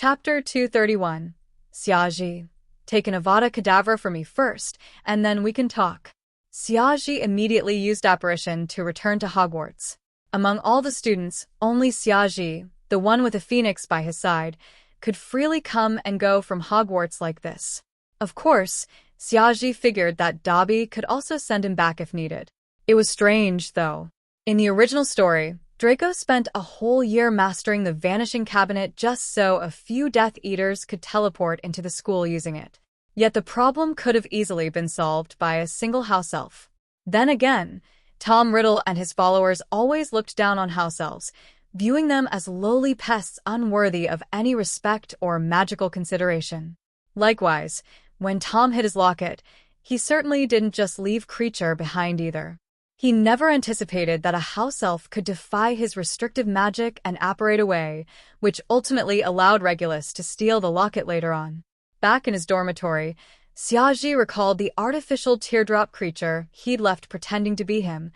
Chapter 231. Xiaji, take an Avada Kedavra for me first, and then we can talk. Xiaji immediately used apparition to return to Hogwarts. Among all the students, only Xiaji, the one with a phoenix by his side, could freely come and go from Hogwarts like this. Of course, Xiaji figured that Dobby could also send him back if needed. It was strange, though. In the original story, Draco spent a whole year mastering the Vanishing Cabinet just so a few Death Eaters could teleport into the school using it. Yet the problem could have easily been solved by a single house elf. Then again, Tom Riddle and his followers always looked down on house elves, viewing them as lowly pests unworthy of any respect or magical consideration. Likewise, when Tom hid his locket, he certainly didn't just leave Creature behind either. He never anticipated that a house elf could defy his restrictive magic and apparate away, which ultimately allowed Regulus to steal the locket later on. Back in his dormitory, Xiaji recalled the artificial teardrop creature he'd left pretending to be him,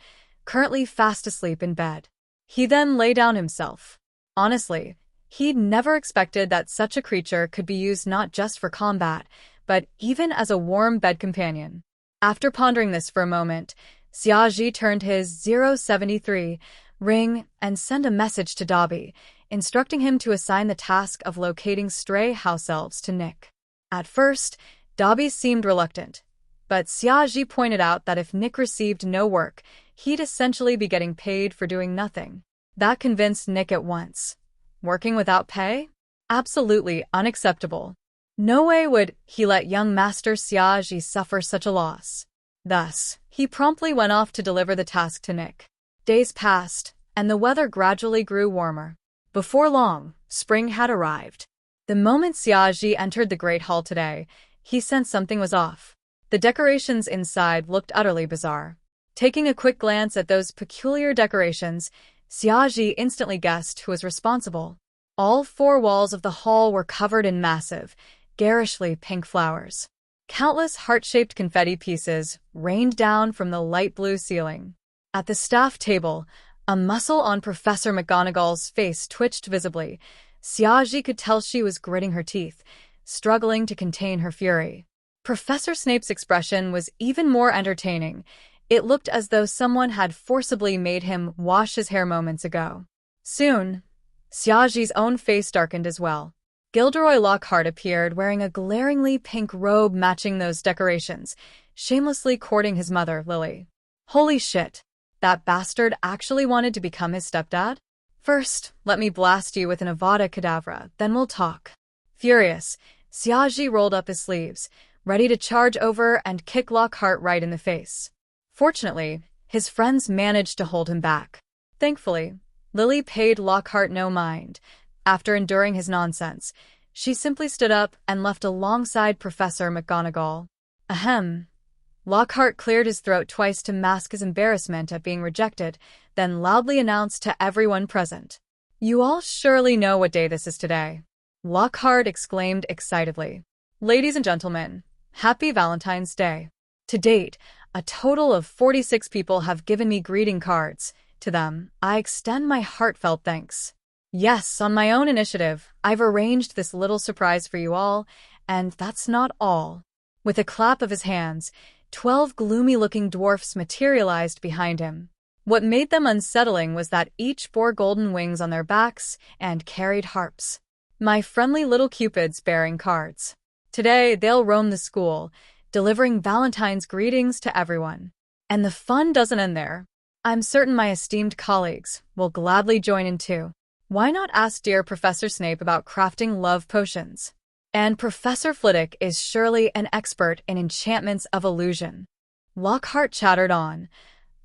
currently fast asleep in bed. He then lay down himself. Honestly, he'd never expected that such a creature could be used not just for combat, but even as a warm bed companion. After pondering this for a moment, Xiaji turned his 073 ring and sent a message to Dobby, instructing him to assign the task of locating stray house elves to Nick. At first, Dobby seemed reluctant, but Xiaji pointed out that if Nick received no work, he'd essentially be getting paid for doing nothing. That convinced Nick at once. Working without pay? Absolutely unacceptable. No way would he let young Master Xiaji suffer such a loss. Thus, he promptly went off to deliver the task to Nick. Days passed, and the weather gradually grew warmer. Before long, spring had arrived. The moment Xiaji entered the Great Hall today, he sensed something was off. The decorations inside looked utterly bizarre. Taking a quick glance at those peculiar decorations, Xiaji instantly guessed who was responsible. All four walls of the hall were covered in massive, garishly pink flowers. Countless heart-shaped confetti pieces rained down from the light blue ceiling. At the staff table, a muscle on Professor McGonagall's face twitched visibly. Xiaji could tell she was gritting her teeth, struggling to contain her fury. Professor Snape's expression was even more entertaining. It looked as though someone had forcibly made him wash his hair moments ago. Soon, Xiaji's own face darkened as well. Gilderoy Lockhart appeared wearing a glaringly pink robe matching those decorations, shamelessly courting his mother, Lily. Holy shit! That bastard actually wanted to become his stepdad? First, let me blast you with an Avada Kedavra, then we'll talk. Furious, Xiaji rolled up his sleeves, ready to charge over and kick Lockhart right in the face. Fortunately, his friends managed to hold him back. Thankfully, Lily paid Lockhart no mind. After enduring his nonsense, she simply stood up and left alongside Professor McGonagall. Ahem. Lockhart cleared his throat twice to mask his embarrassment at being rejected, then loudly announced to everyone present. You all surely know what day this is today. Lockhart exclaimed excitedly. Ladies and gentlemen, happy Valentine's Day. To date, a total of 46 people have given me greeting cards. To them, I extend my heartfelt thanks. Yes, on my own initiative, I've arranged this little surprise for you all, and that's not all. With a clap of his hands, 12 gloomy-looking dwarfs materialized behind him. What made them unsettling was that each bore golden wings on their backs and carried harps. My friendly little cupids bearing cards. Today, they'll roam the school, delivering Valentine's greetings to everyone. And the fun doesn't end there. I'm certain my esteemed colleagues will gladly join in too. Why not ask dear Professor Snape about crafting love potions? And Professor Flitwick is surely an expert in enchantments of illusion. Lockhart chattered on,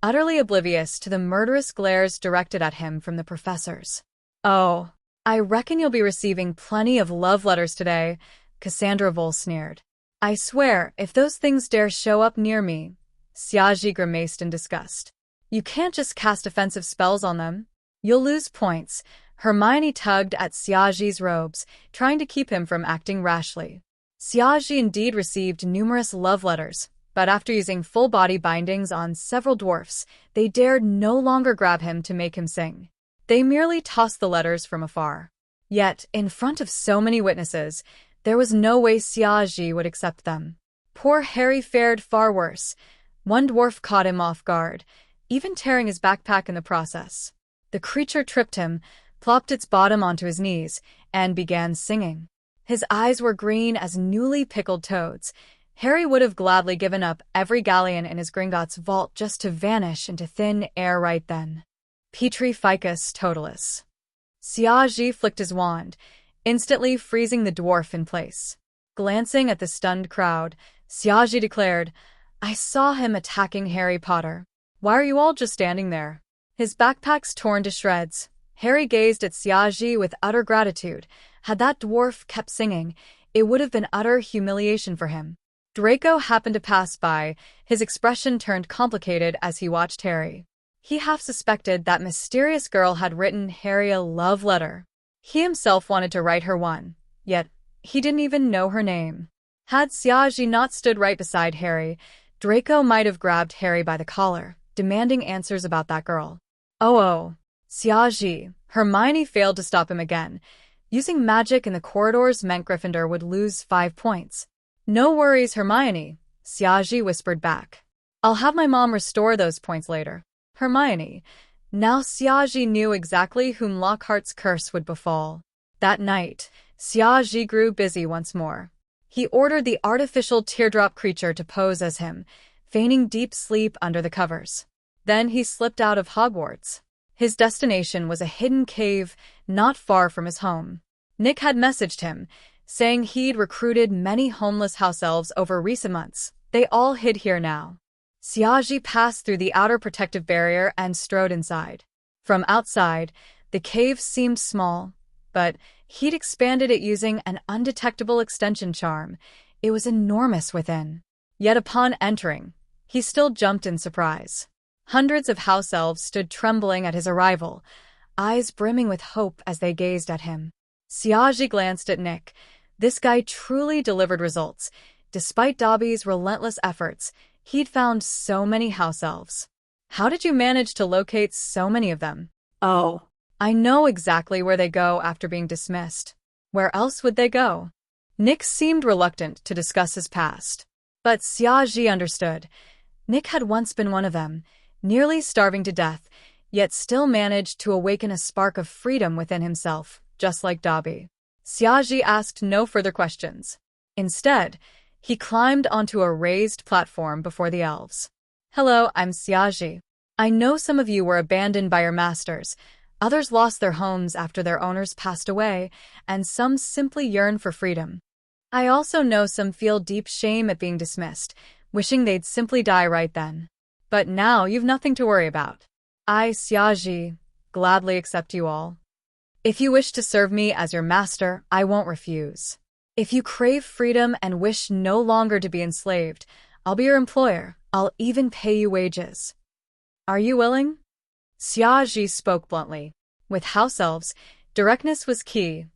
utterly oblivious to the murderous glares directed at him from the professors. Oh, I reckon you'll be receiving plenty of love letters today, Cassandra Vole sneered. I swear, if those things dare show up near me, Xiaji grimaced in disgust. You can't just cast offensive spells on them. You'll lose points. Hermione tugged at Xiaji's robes, trying to keep him from acting rashly. Xiaji indeed received numerous love letters, but after using full-body bindings on several dwarfs, they dared no longer grab him to make him sing. They merely tossed the letters from afar. Yet, in front of so many witnesses, there was no way Xiaji would accept them. Poor Harry fared far worse. One dwarf caught him off guard, even tearing his backpack in the process. The creature tripped him, plopped its bottom onto his knees, and began singing. His eyes were green as newly pickled toads. Harry would have gladly given up every galleon in his Gringotts vault just to vanish into thin air right then. Petri ficus totalis. Xiaji flicked his wand, instantly freezing the dwarf in place. Glancing at the stunned crowd, Xiaji declared, "I saw him attacking Harry Potter. Why are you all just standing there?" His backpacks torn to shreds, Harry gazed at Xiaji with utter gratitude. Had that dwarf kept singing, it would have been utter humiliation for him. Draco happened to pass by, his expression turned complicated as he watched Harry. He half suspected that mysterious girl had written Harry a love letter. He himself wanted to write her one, yet he didn't even know her name. Had Xiaji not stood right beside Harry, Draco might have grabbed Harry by the collar, demanding answers about that girl. Oh, Xiaji. Hermione failed to stop him again. Using magic in the corridors meant Gryffindor would lose 5 points. "No worries, Hermione," Xiaji whispered back. "I'll have my mom restore those points later." Hermione. Now Xiaji knew exactly whom Lockhart's curse would befall. That night, Xiaji grew busy once more. He ordered the artificial teardrop creature to pose as him, feigning deep sleep under the covers. Then he slipped out of Hogwarts. His destination was a hidden cave not far from his home. Nick had messaged him, saying he'd recruited many homeless house elves over recent months. They all hid here now. Xiaji passed through the outer protective barrier and strode inside. From outside, the cave seemed small, but he'd expanded it using an undetectable extension charm. It was enormous within. Yet upon entering, he still jumped in surprise. Hundreds of house elves stood trembling at his arrival, eyes brimming with hope as they gazed at him. Xiaji glanced at Nick. This guy truly delivered results. Despite Dobby's relentless efforts, he'd found so many house elves. "How did you manage to locate so many of them?" "Oh, I know exactly where they go after being dismissed. Where else would they go?" Nick seemed reluctant to discuss his past. But Xiaji understood. Nick had once been one of them, nearly starving to death, yet still managed to awaken a spark of freedom within himself, just like Dobby. Xiaji asked no further questions. Instead, he climbed onto a raised platform before the elves. "Hello, I'm Xiaji. I know some of you were abandoned by your masters, others lost their homes after their owners passed away, and some simply yearn for freedom. I also know some feel deep shame at being dismissed, wishing they'd simply die right then. But now you've nothing to worry about. I, Xiaji, gladly accept you all. If you wish to serve me as your master, I won't refuse. If you crave freedom and wish no longer to be enslaved, I'll be your employer. I'll even pay you wages. Are you willing?" Xiaji spoke bluntly. With house elves, directness was key.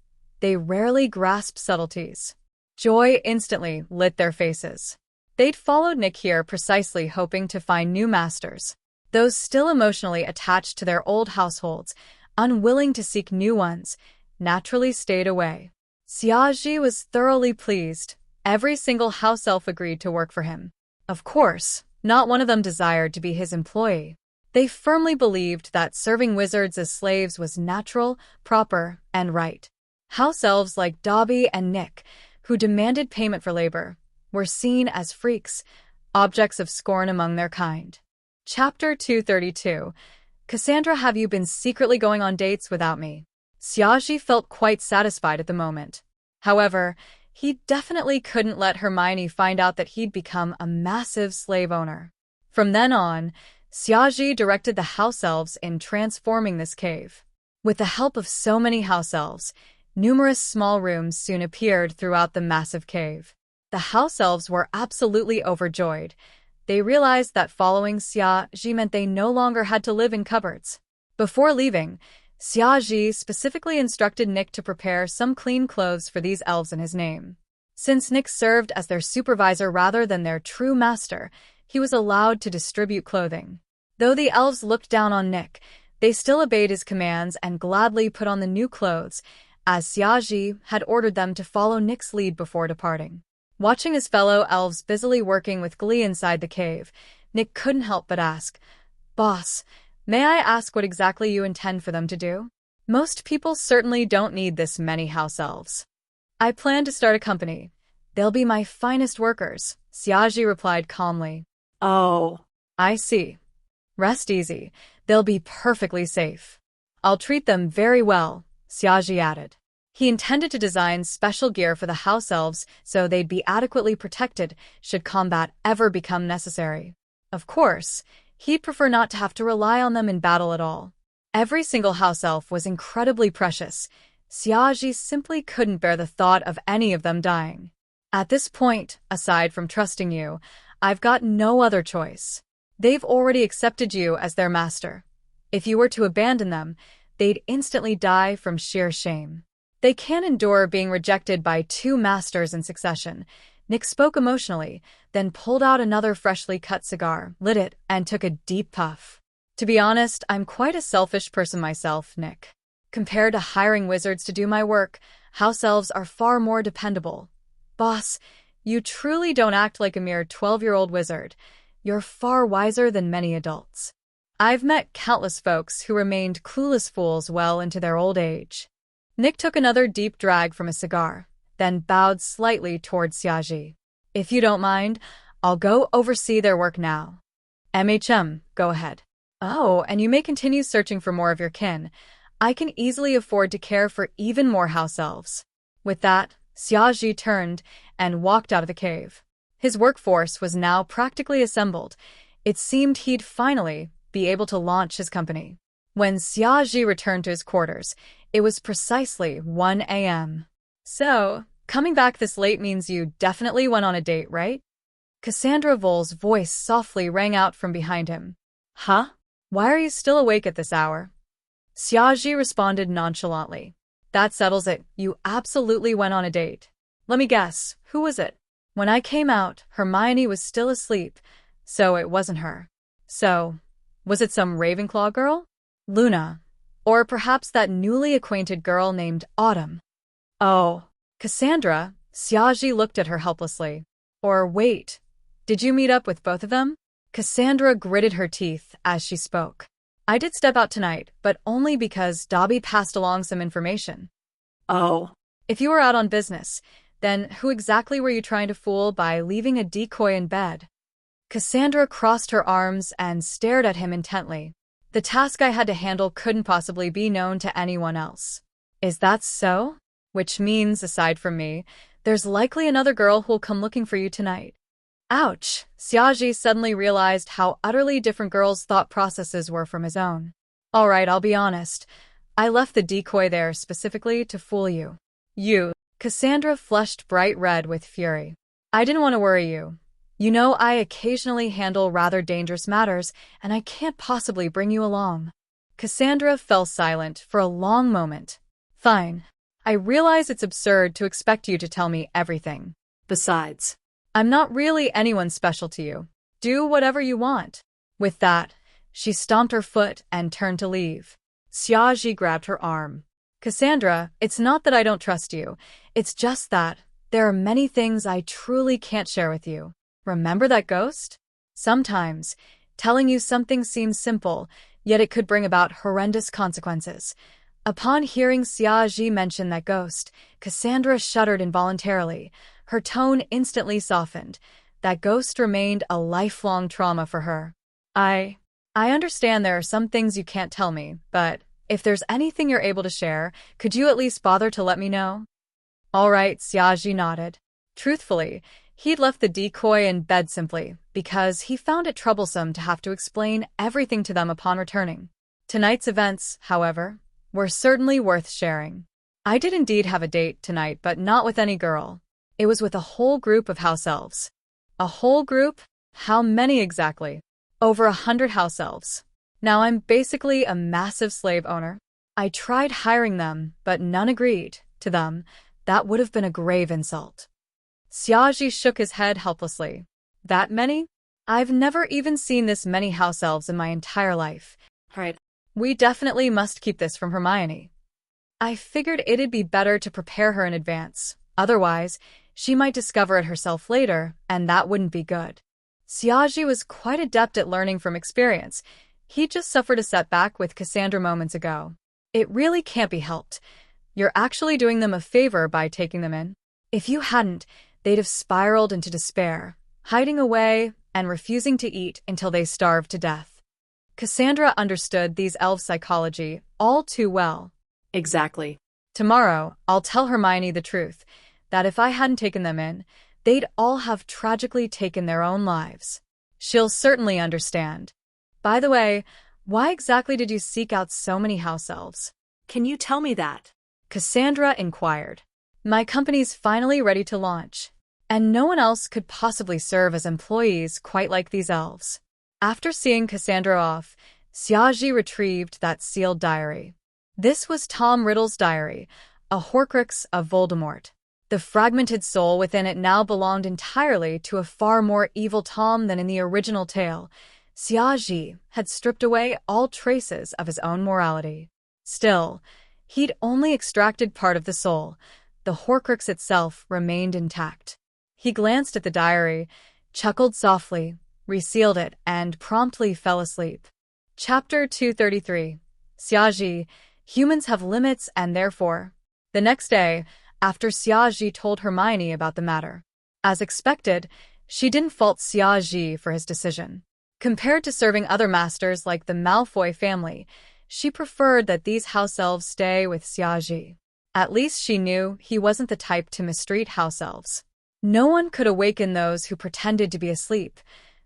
They rarely grasped subtleties. Joy instantly lit their faces. They'd followed Nick here precisely hoping to find new masters. Those still emotionally attached to their old households, unwilling to seek new ones, naturally stayed away. Xiaji was thoroughly pleased. Every single house elf agreed to work for him. Of course, not one of them desired to be his employee. They firmly believed that serving wizards as slaves was natural, proper, and right. House elves like Dobby and Nick, who demanded payment for labor, were seen as freaks, objects of scorn among their kind. Chapter 232. Cassandra, have you been secretly going on dates without me? Xiaji felt quite satisfied at the moment. However, he definitely couldn't let Hermione find out that he'd become a massive slave owner. From then on, Xiaji directed the house elves in transforming this cave. With the help of so many house elves, numerous small rooms soon appeared throughout the massive cave. The house elves were absolutely overjoyed. They realized that following Xiaji meant they no longer had to live in cupboards. Before leaving, Xiaji specifically instructed Nick to prepare some clean clothes for these elves in his name. Since Nick served as their supervisor rather than their true master, he was allowed to distribute clothing. Though the elves looked down on Nick, they still obeyed his commands and gladly put on the new clothes, as Xiaji had ordered them to follow Nick's lead before departing. Watching his fellow elves busily working with glee inside the cave, Nick couldn't help but ask, "Boss, may I ask what exactly you intend for them to do? Most people certainly don't need this many house elves." "I plan to start a company. They'll be my finest workers," Xiaji replied calmly. Oh, "I see. Rest easy. They'll be perfectly safe. I'll treat them very well," Xiaji added. He intended to design special gear for the house elves so they'd be adequately protected should combat ever become necessary. Of course, he'd prefer not to have to rely on them in battle at all. Every single house elf was incredibly precious. Xiaji simply couldn't bear the thought of any of them dying. "At this point, aside from trusting you, I've got no other choice. They've already accepted you as their master. If you were to abandon them, they'd instantly die from sheer shame. They can't endure being rejected by two masters in succession." Nick spoke emotionally, then pulled out another freshly cut cigar, lit it, and took a deep puff. "To be honest, I'm quite a selfish person myself, Nick. Compared to hiring wizards to do my work, house elves are far more dependable. Boss, you truly don't act like a mere 12-year-old wizard. You're far wiser than many adults. I've met countless folks who remained clueless fools well into their old age." Nick took another deep drag from a cigar, then bowed slightly towards Xiaji. "If you don't mind, I'll go oversee their work now." Go ahead." "Oh, and you may continue searching for more of your kin. I can easily afford to care for even more house elves." With that, Xiaji turned and walked out of the cave. His workforce was now practically assembled. It seemed he'd finally be able to launch his company. When Xiaji returned to his quarters, it was precisely 1 a.m. "So, coming back this late means you definitely went on a date, right?" Cassandra Vol's voice softly rang out from behind him. "Huh? Why are you still awake at this hour?" Xiaji responded nonchalantly. "That settles it. You absolutely went on a date. Let me guess, who was it?" "When I came out, Hermione was still asleep, so it wasn't her." "So, was it some Ravenclaw girl? Luna? Or perhaps that newly acquainted girl named Autumn?" "Oh, Cassandra," Xiaji looked at her helplessly. "Or wait, did you meet up with both of them?" Cassandra gritted her teeth as she spoke. "I did step out tonight, but only because Dobby passed along some information." oh, "If you were out on business, then who exactly were you trying to fool by leaving a decoy in bed?" Cassandra crossed her arms and stared at him intently. "The task I had to handle couldn't possibly be known to anyone else." "Is that so? Which means, aside from me, there's likely another girl who'll come looking for you tonight." Ouch! Xiaji suddenly realized how utterly different girls' thought processes were from his own. "All right, I'll be honest. I left the decoy there specifically to fool you." "You?" Cassandra flushed bright red with fury. "I didn't want to worry you. You know I occasionally handle rather dangerous matters, and I can't possibly bring you along." Cassandra fell silent for a long moment. "Fine. I realize it's absurd to expect you to tell me everything. Besides, I'm not really anyone special to you. Do whatever you want." With that, she stomped her foot and turned to leave. Xiaji grabbed her arm. "Cassandra, it's not that I don't trust you. It's just that there are many things I truly can't share with you. Remember that ghost? Sometimes, telling you something seems simple, yet it could bring about horrendous consequences." Upon hearing Xiaji mention that ghost, Cassandra shuddered involuntarily. Her tone instantly softened. That ghost remained a lifelong trauma for her. I understand there are some things you can't tell me, but if there's anything you're able to share, could you at least bother to let me know?" "All right," Xiaji nodded. Truthfully, he'd left the decoy in bed simply because he found it troublesome to have to explain everything to them upon returning. Tonight's events, however, were certainly worth sharing. "I did indeed have a date tonight, but not with any girl. It was with a whole group of house elves." "A whole group? How many exactly?" "Over 100 house elves. Now I'm basically a massive slave owner. I tried hiring them, but none agreed. To them, that would have been a grave insult." Xiaji shook his head helplessly. "That many? I've never even seen this many house elves in my entire life. right. We definitely must keep this from Hermione." I figured it'd be better to prepare her in advance. Otherwise, she might discover it herself later, and that wouldn't be good. Xiaji was quite adept at learning from experience. He just suffered a setback with Cassandra moments ago. It really can't be helped. You're actually doing them a favor by taking them in. If you hadn't, they'd have spiraled into despair, hiding away and refusing to eat until they starved to death. Cassandra understood these elves' psychology all too well. Exactly. Tomorrow, I'll tell Hermione the truth, that if I hadn't taken them in, they'd all have tragically taken their own lives. She'll certainly understand. By the way, why exactly did you seek out so many house elves? Can you tell me that? Cassandra inquired. My company's finally ready to launch, and no one else could possibly serve as employees quite like these elves. After seeing Cassandra off, Xiaji retrieved that sealed diary. This was Tom Riddle's diary, a Horcrux of Voldemort. The fragmented soul within it now belonged entirely to a far more evil Tom than in the original tale. Xiaji had stripped away all traces of his own morality. Still, he'd only extracted part of the soul. The Horcrux itself remained intact. He glanced at the diary, chuckled softly, resealed it, and promptly fell asleep. Chapter 233. Xiaji, humans have limits and therefore. The next day, after Xiaji told Hermione about the matter. As expected, she didn't fault Xiaji for his decision. Compared to serving other masters like the Malfoy family, she preferred that these house elves stay with Xiaji. At least she knew he wasn't the type to mistreat house elves. No one could awaken those who pretended to be asleep.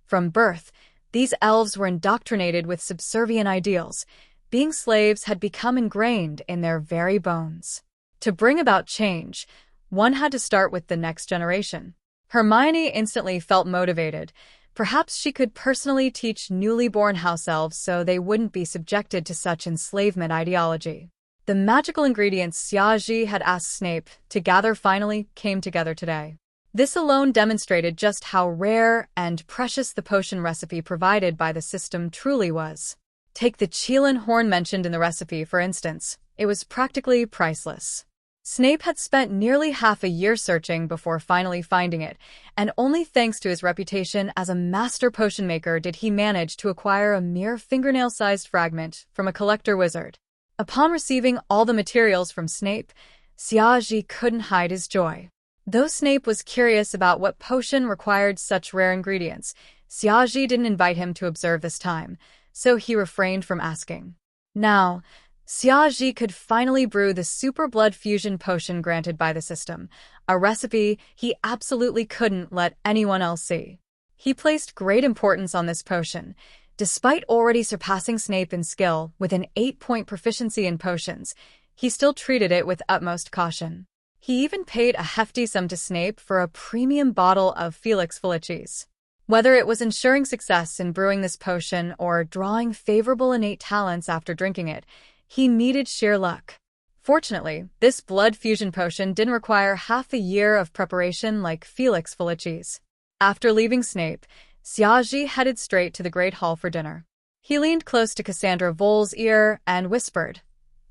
From birth, these elves were indoctrinated with subservient ideals. Being slaves had become ingrained in their very bones. To bring about change, one had to start with the next generation. Hermione instantly felt motivated. Perhaps she could personally teach newly born house elves so they wouldn't be subjected to such enslavement ideology. The magical ingredients Xiaji had asked Snape to gather finally came together today. This alone demonstrated just how rare and precious the potion recipe provided by the system truly was. Take the Chelan horn mentioned in the recipe, for instance. It was practically priceless. Snape had spent nearly half a year searching before finally finding it, and only thanks to his reputation as a master potion maker did he manage to acquire a mere fingernail-sized fragment from a collector wizard. Upon receiving all the materials from Snape, Xiaji couldn't hide his joy. Though Snape was curious about what potion required such rare ingredients, Xiaji didn't invite him to observe this time, so he refrained from asking. Now, Xiaji could finally brew the super blood fusion potion granted by the system, a recipe he absolutely couldn't let anyone else see. He placed great importance on this potion. Despite already surpassing Snape in skill with an 8-point proficiency in potions, he still treated it with utmost caution. He even paid a hefty sum to Snape for a premium bottle of Felix Felicis. Whether it was ensuring success in brewing this potion or drawing favorable innate talents after drinking it, he needed sheer luck. Fortunately, this blood fusion potion didn't require half a year of preparation like Felix Felicis. After leaving Snape, Xiaji headed straight to the Great Hall for dinner. He leaned close to Cassandra Vole's ear and whispered,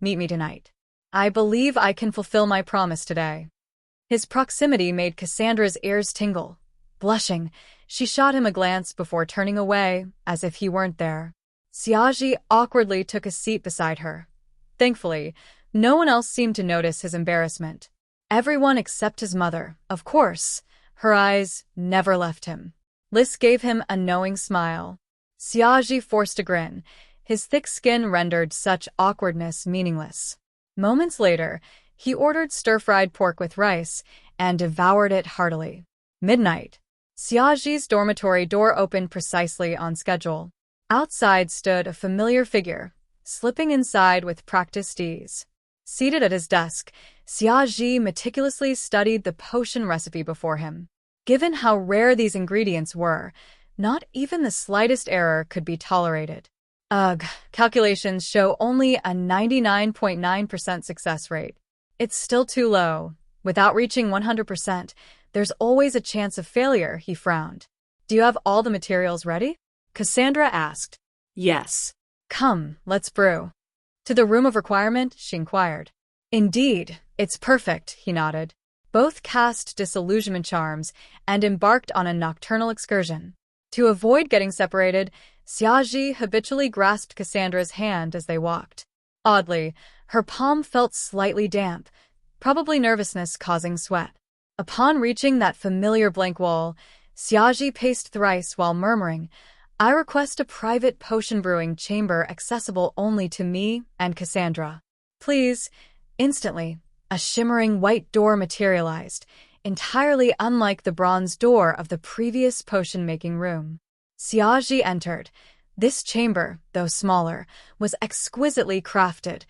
"Meet me tonight. I believe I can fulfill my promise today." His proximity made Cassandra's ears tingle. Blushing, she shot him a glance before turning away, as if he weren't there. Xiaji awkwardly took a seat beside her. Thankfully, no one else seemed to notice his embarrassment. Everyone except his mother, of course. Her eyes never left him. Liz gave him a knowing smile. Xiaji forced a grin. His thick skin rendered such awkwardness meaningless. Moments later, he ordered stir-fried pork with rice and devoured it heartily. Midnight. Xiaji's dormitory door opened precisely on schedule. Outside stood a familiar figure, slipping inside with practiced ease. Seated at his desk, Xiaji meticulously studied the potion recipe before him. Given how rare these ingredients were, not even the slightest error could be tolerated. Ugh, calculations show only a 99.9% success rate. It's still too low. Without reaching 100%, there's always a chance of failure, he frowned. Do you have all the materials ready? Cassandra asked. Yes. Come, let's brew. To the room of requirement, she inquired. Indeed, it's perfect, he nodded. Both cast disillusionment charms and embarked on a nocturnal excursion. To avoid getting separated, Xiaji habitually grasped Cassandra's hand as they walked. Oddly, her palm felt slightly damp, probably nervousness causing sweat. Upon reaching that familiar blank wall, Xiaji paced thrice while murmuring, "I request a private potion brewing chamber accessible only to me and Cassandra. Please." Instantly, a shimmering white door materialized, entirely unlike the bronze door of the previous potion-making room. Xiaji entered. This chamber, though smaller, was exquisitely crafted,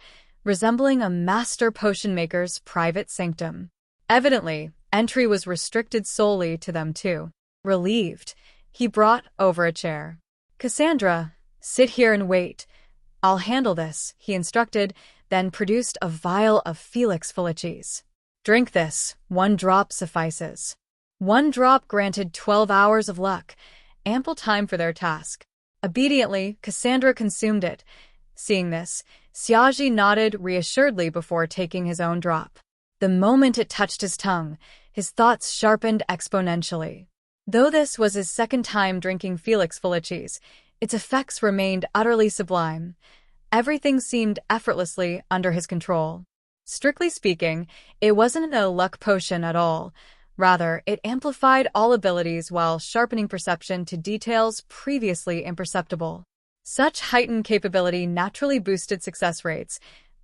resembling a master potion maker's private sanctum. Evidently, entry was restricted solely to them too. Relieved, he brought over a chair. "Cassandra, sit here and wait. I'll handle this," he instructed, then produced a vial of Felix Felicis. "Drink this, 1 drop suffices." 1 drop granted 12 hours of luck, ample time for their task. Obediently, Cassandra consumed it. Seeing this, Xiaji nodded reassuredly before taking his own drop. The moment it touched his tongue, his thoughts sharpened exponentially. Though this was his second time drinking Felix Felicis, its effects remained utterly sublime. Everything seemed effortlessly under his control. Strictly speaking, it wasn't a luck potion at all. Rather, it amplified all abilities while sharpening perception to details previously imperceptible. Such heightened capability naturally boosted success rates,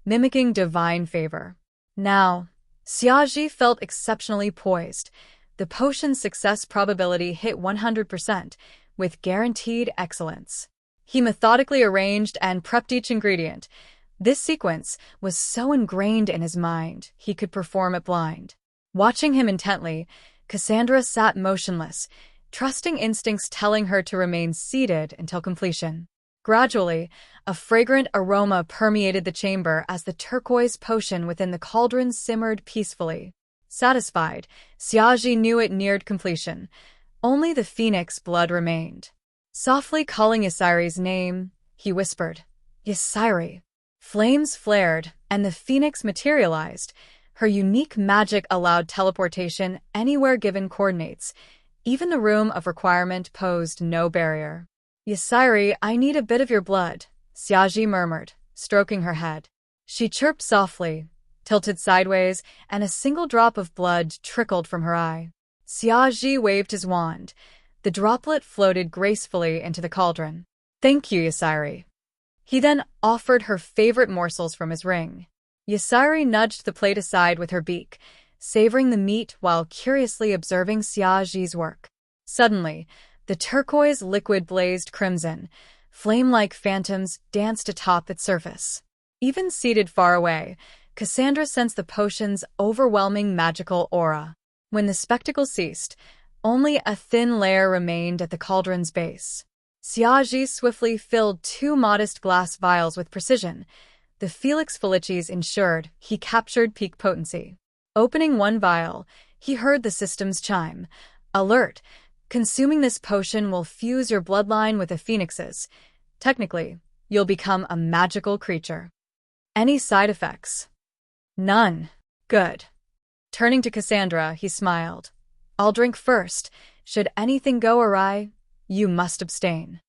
mimicking divine favor. Now, Xiaji felt exceptionally poised. The potion's success probability hit 100%, with guaranteed excellence. He methodically arranged and prepped each ingredient. This sequence was so ingrained in his mind, he could perform it blind. Watching him intently, Cassandra sat motionless, trusting instincts telling her to remain seated until completion. Gradually, a fragrant aroma permeated the chamber as the turquoise potion within the cauldron simmered peacefully. Satisfied, Xiaji knew it neared completion. Only the phoenix blood remained. Softly calling Ysiri's name, he whispered, "Ysiri." Flames flared, and the phoenix materialized. Her unique magic allowed teleportation anywhere given coordinates. Even the room of requirement posed no barrier. "Ysiri, I need a bit of your blood," Xiaji murmured, stroking her head. She chirped softly, tilted sideways, and a single drop of blood trickled from her eye. Xiaji waved his wand. The droplet floated gracefully into the cauldron. "Thank you, Ysiri." He then offered her favorite morsels from his ring. Ysiri nudged the plate aside with her beak, savoring the meat while curiously observing Xiaji's work. Suddenly, the turquoise liquid blazed crimson. Flame-like phantoms danced atop its surface. Even seated far away, Cassandra sensed the potion's overwhelming magical aura. When the spectacle ceased, only a thin layer remained at the cauldron's base. Xiaji swiftly filled 2 modest glass vials with precision. The Felix Felicis ensured he captured peak potency. Opening one vial, he heard the system's chime. "Alert! Consuming this potion will fuse your bloodline with a phoenix's. Technically, you'll become a magical creature." "Any side effects?" "None." "Good." Turning to Cassandra, he smiled. "I'll drink first. Should anything go awry, you must abstain."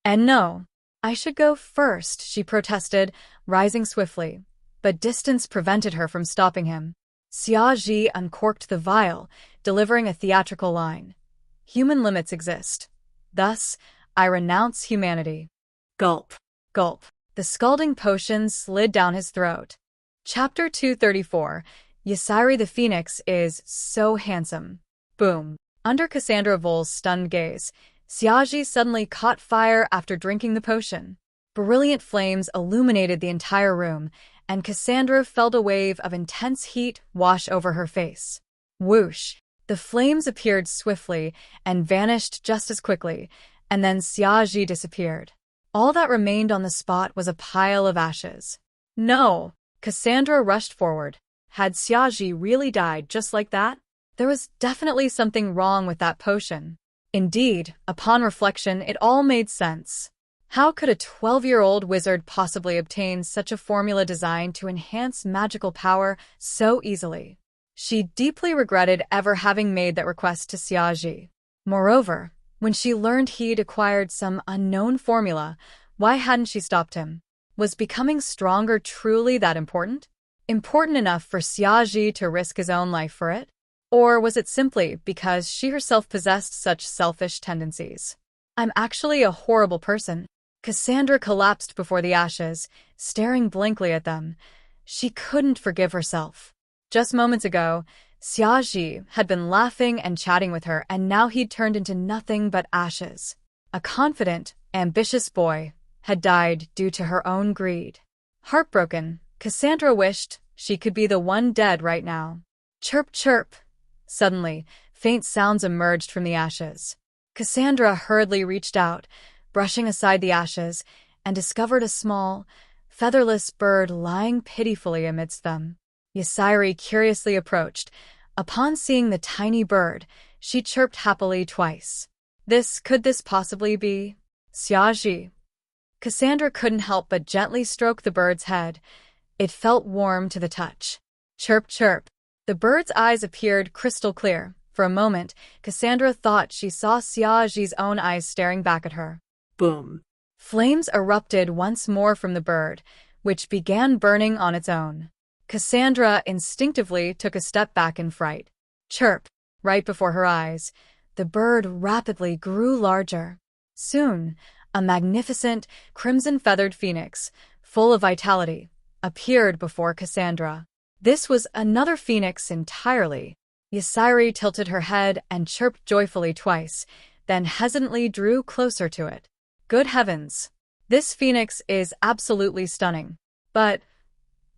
"And no, I should go first," she protested, rising swiftly, but distance prevented her from stopping him. Xiaji uncorked the vial, delivering a theatrical line. "Human limits exist. Thus, I renounce humanity." Gulp. Gulp. The scalding potion slid down his throat. Chapter 234. Ysiri the Phoenix is so handsome. Boom. Under Cassandra Vol's stunned gaze, Xiaji suddenly caught fire after drinking the potion. Brilliant flames illuminated the entire room, and Cassandra felt a wave of intense heat wash over her face. Whoosh! The flames appeared swiftly and vanished just as quickly, and then Xiaji disappeared. All that remained on the spot was a pile of ashes. "No!" Cassandra rushed forward. Had Xiaji really died just like that? There was definitely something wrong with that potion. Indeed, upon reflection, it all made sense. How could a 12-year-old wizard possibly obtain such a formula designed to enhance magical power so easily? She deeply regretted ever having made that request to Xiaji. Moreover, when she learned he'd acquired some unknown formula, why hadn't she stopped him? Was becoming stronger truly that important? Important enough for Xiaji to risk his own life for it? Or was it simply because she herself possessed such selfish tendencies? I'm actually a horrible person. Cassandra collapsed before the ashes, staring blankly at them. She couldn't forgive herself. Just moments ago, Xiaji had been laughing and chatting with her, and now he'd turned into nothing but ashes. A confident, ambitious boy had died due to her own greed. Heartbroken, Cassandra wished she could be the one dead right now. Chirp, chirp. Suddenly, faint sounds emerged from the ashes. Cassandra hurriedly reached out, brushing aside the ashes, and discovered a small, featherless bird lying pitifully amidst them. Yasairi curiously approached. Upon seeing the tiny bird, she chirped happily twice. Could this possibly be Xiaji? Cassandra couldn't help but gently stroke the bird's head. It felt warm to the touch. Chirp, chirp. The bird's eyes appeared crystal clear. For a moment, Cassandra thought she saw Xiaji's own eyes staring back at her. Boom. Flames erupted once more from the bird, which began burning on its own. Cassandra instinctively took a step back in fright. Chirp! Right before her eyes, the bird rapidly grew larger. Soon, a magnificent, crimson-feathered phoenix, full of vitality, appeared before Cassandra. This was another phoenix entirely. Yasairi tilted her head and chirped joyfully twice, then hesitantly drew closer to it. Good heavens! This phoenix is absolutely stunning. But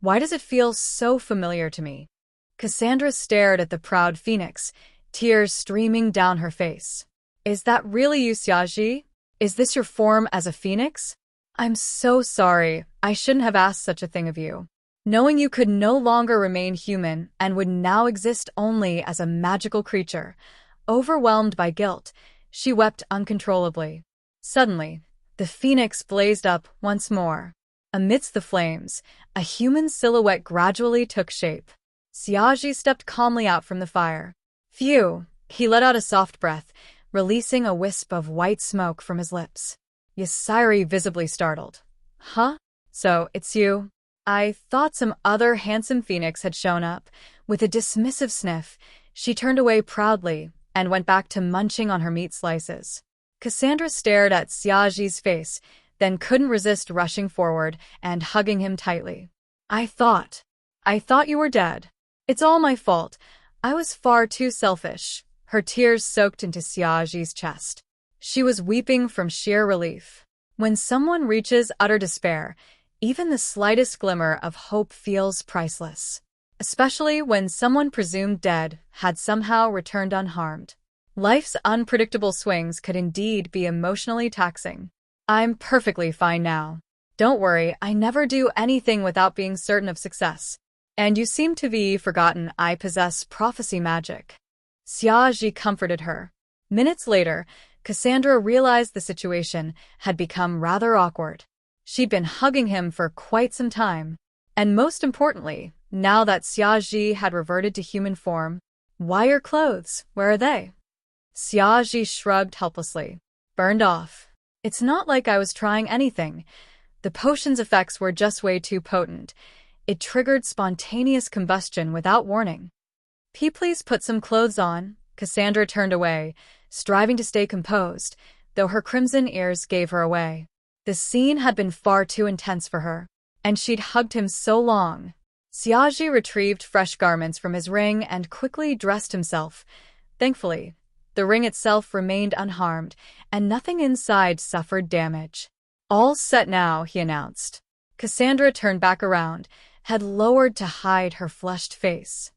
why does it feel so familiar to me? Cassandra stared at the proud phoenix, tears streaming down her face. Is that really you, Xiaji? Is this your form as a phoenix? I'm so sorry. I shouldn't have asked such a thing of you. Knowing you could no longer remain human and would now exist only as a magical creature, overwhelmed by guilt, she wept uncontrollably. Suddenly, the phoenix blazed up once more. Amidst the flames, a human silhouette gradually took shape. Xiaji stepped calmly out from the fire. Phew! He let out a soft breath, releasing a wisp of white smoke from his lips. Yasairi visibly startled. Huh? So, it's you? I thought some other handsome phoenix had shown up. With a dismissive sniff, she turned away proudly and went back to munching on her meat slices. Cassandra stared at Xiaji's face, then couldn't resist rushing forward and hugging him tightly. I thought you were dead. It's all my fault. I was far too selfish. Her tears soaked into Xiaji's chest. She was weeping from sheer relief. When someone reaches utter despair, even the slightest glimmer of hope feels priceless. Especially when someone presumed dead had somehow returned unharmed. Life's unpredictable swings could indeed be emotionally taxing. I'm perfectly fine now. Don't worry, I never do anything without being certain of success. And you seem to be forgotten I possess prophecy magic. Xiaji comforted her. Minutes later, Cassandra realized the situation had become rather awkward. She'd been hugging him for quite some time. And most importantly, now that Xiaji had reverted to human form, why your clothes? Where are they? Xiaji shrugged helplessly. Burned off. It's not like I was trying anything. The potion's effects were just way too potent. It triggered spontaneous combustion without warning. Please put some clothes on. Cassandra turned away, striving to stay composed, though her crimson ears gave her away. The scene had been far too intense for her, and she'd hugged him so long. Xiaji retrieved fresh garments from his ring and quickly dressed himself. Thankfully, the ring itself remained unharmed, and nothing inside suffered damage. All set now, he announced. Cassandra turned back around, head lowered to hide her flushed face.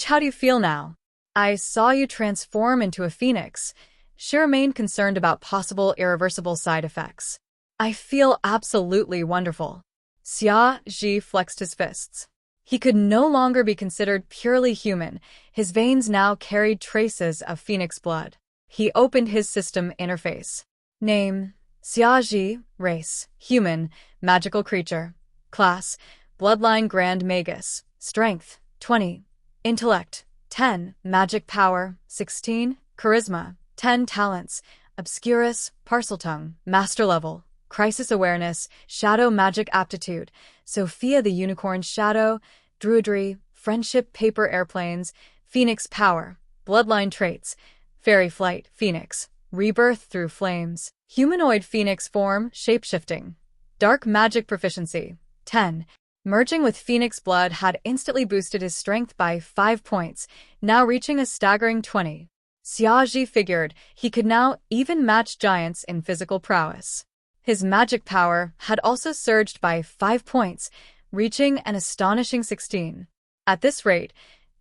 How do you feel now? I saw you transform into a phoenix. She remained concerned about possible irreversible side effects. I feel absolutely wonderful. Xiaji flexed his fists. He could no longer be considered purely human. His veins now carried traces of phoenix blood. He opened his system interface. Name, Xiaji, race, human, magical creature. Class, bloodline Grand Magus. Strength, 20. Intellect, 10. Magic power, 16. Charisma, 10. Talents, Obscurus, Parseltongue, Master Level. Crisis Awareness, Shadow Magic Aptitude, Sophia the Unicorn Shadow, Druidry, Friendship Paper Airplanes, Phoenix Power, Bloodline Traits, Fairy Flight, Phoenix, Rebirth Through Flames, Humanoid Phoenix Form, Shapeshifting, Dark Magic Proficiency, 10. Merging with Phoenix Blood had instantly boosted his strength by 5 points, now reaching a staggering 20. Xiaji figured he could now even match giants in physical prowess. His magic power had also surged by 5 points, reaching an astonishing 16. At this rate,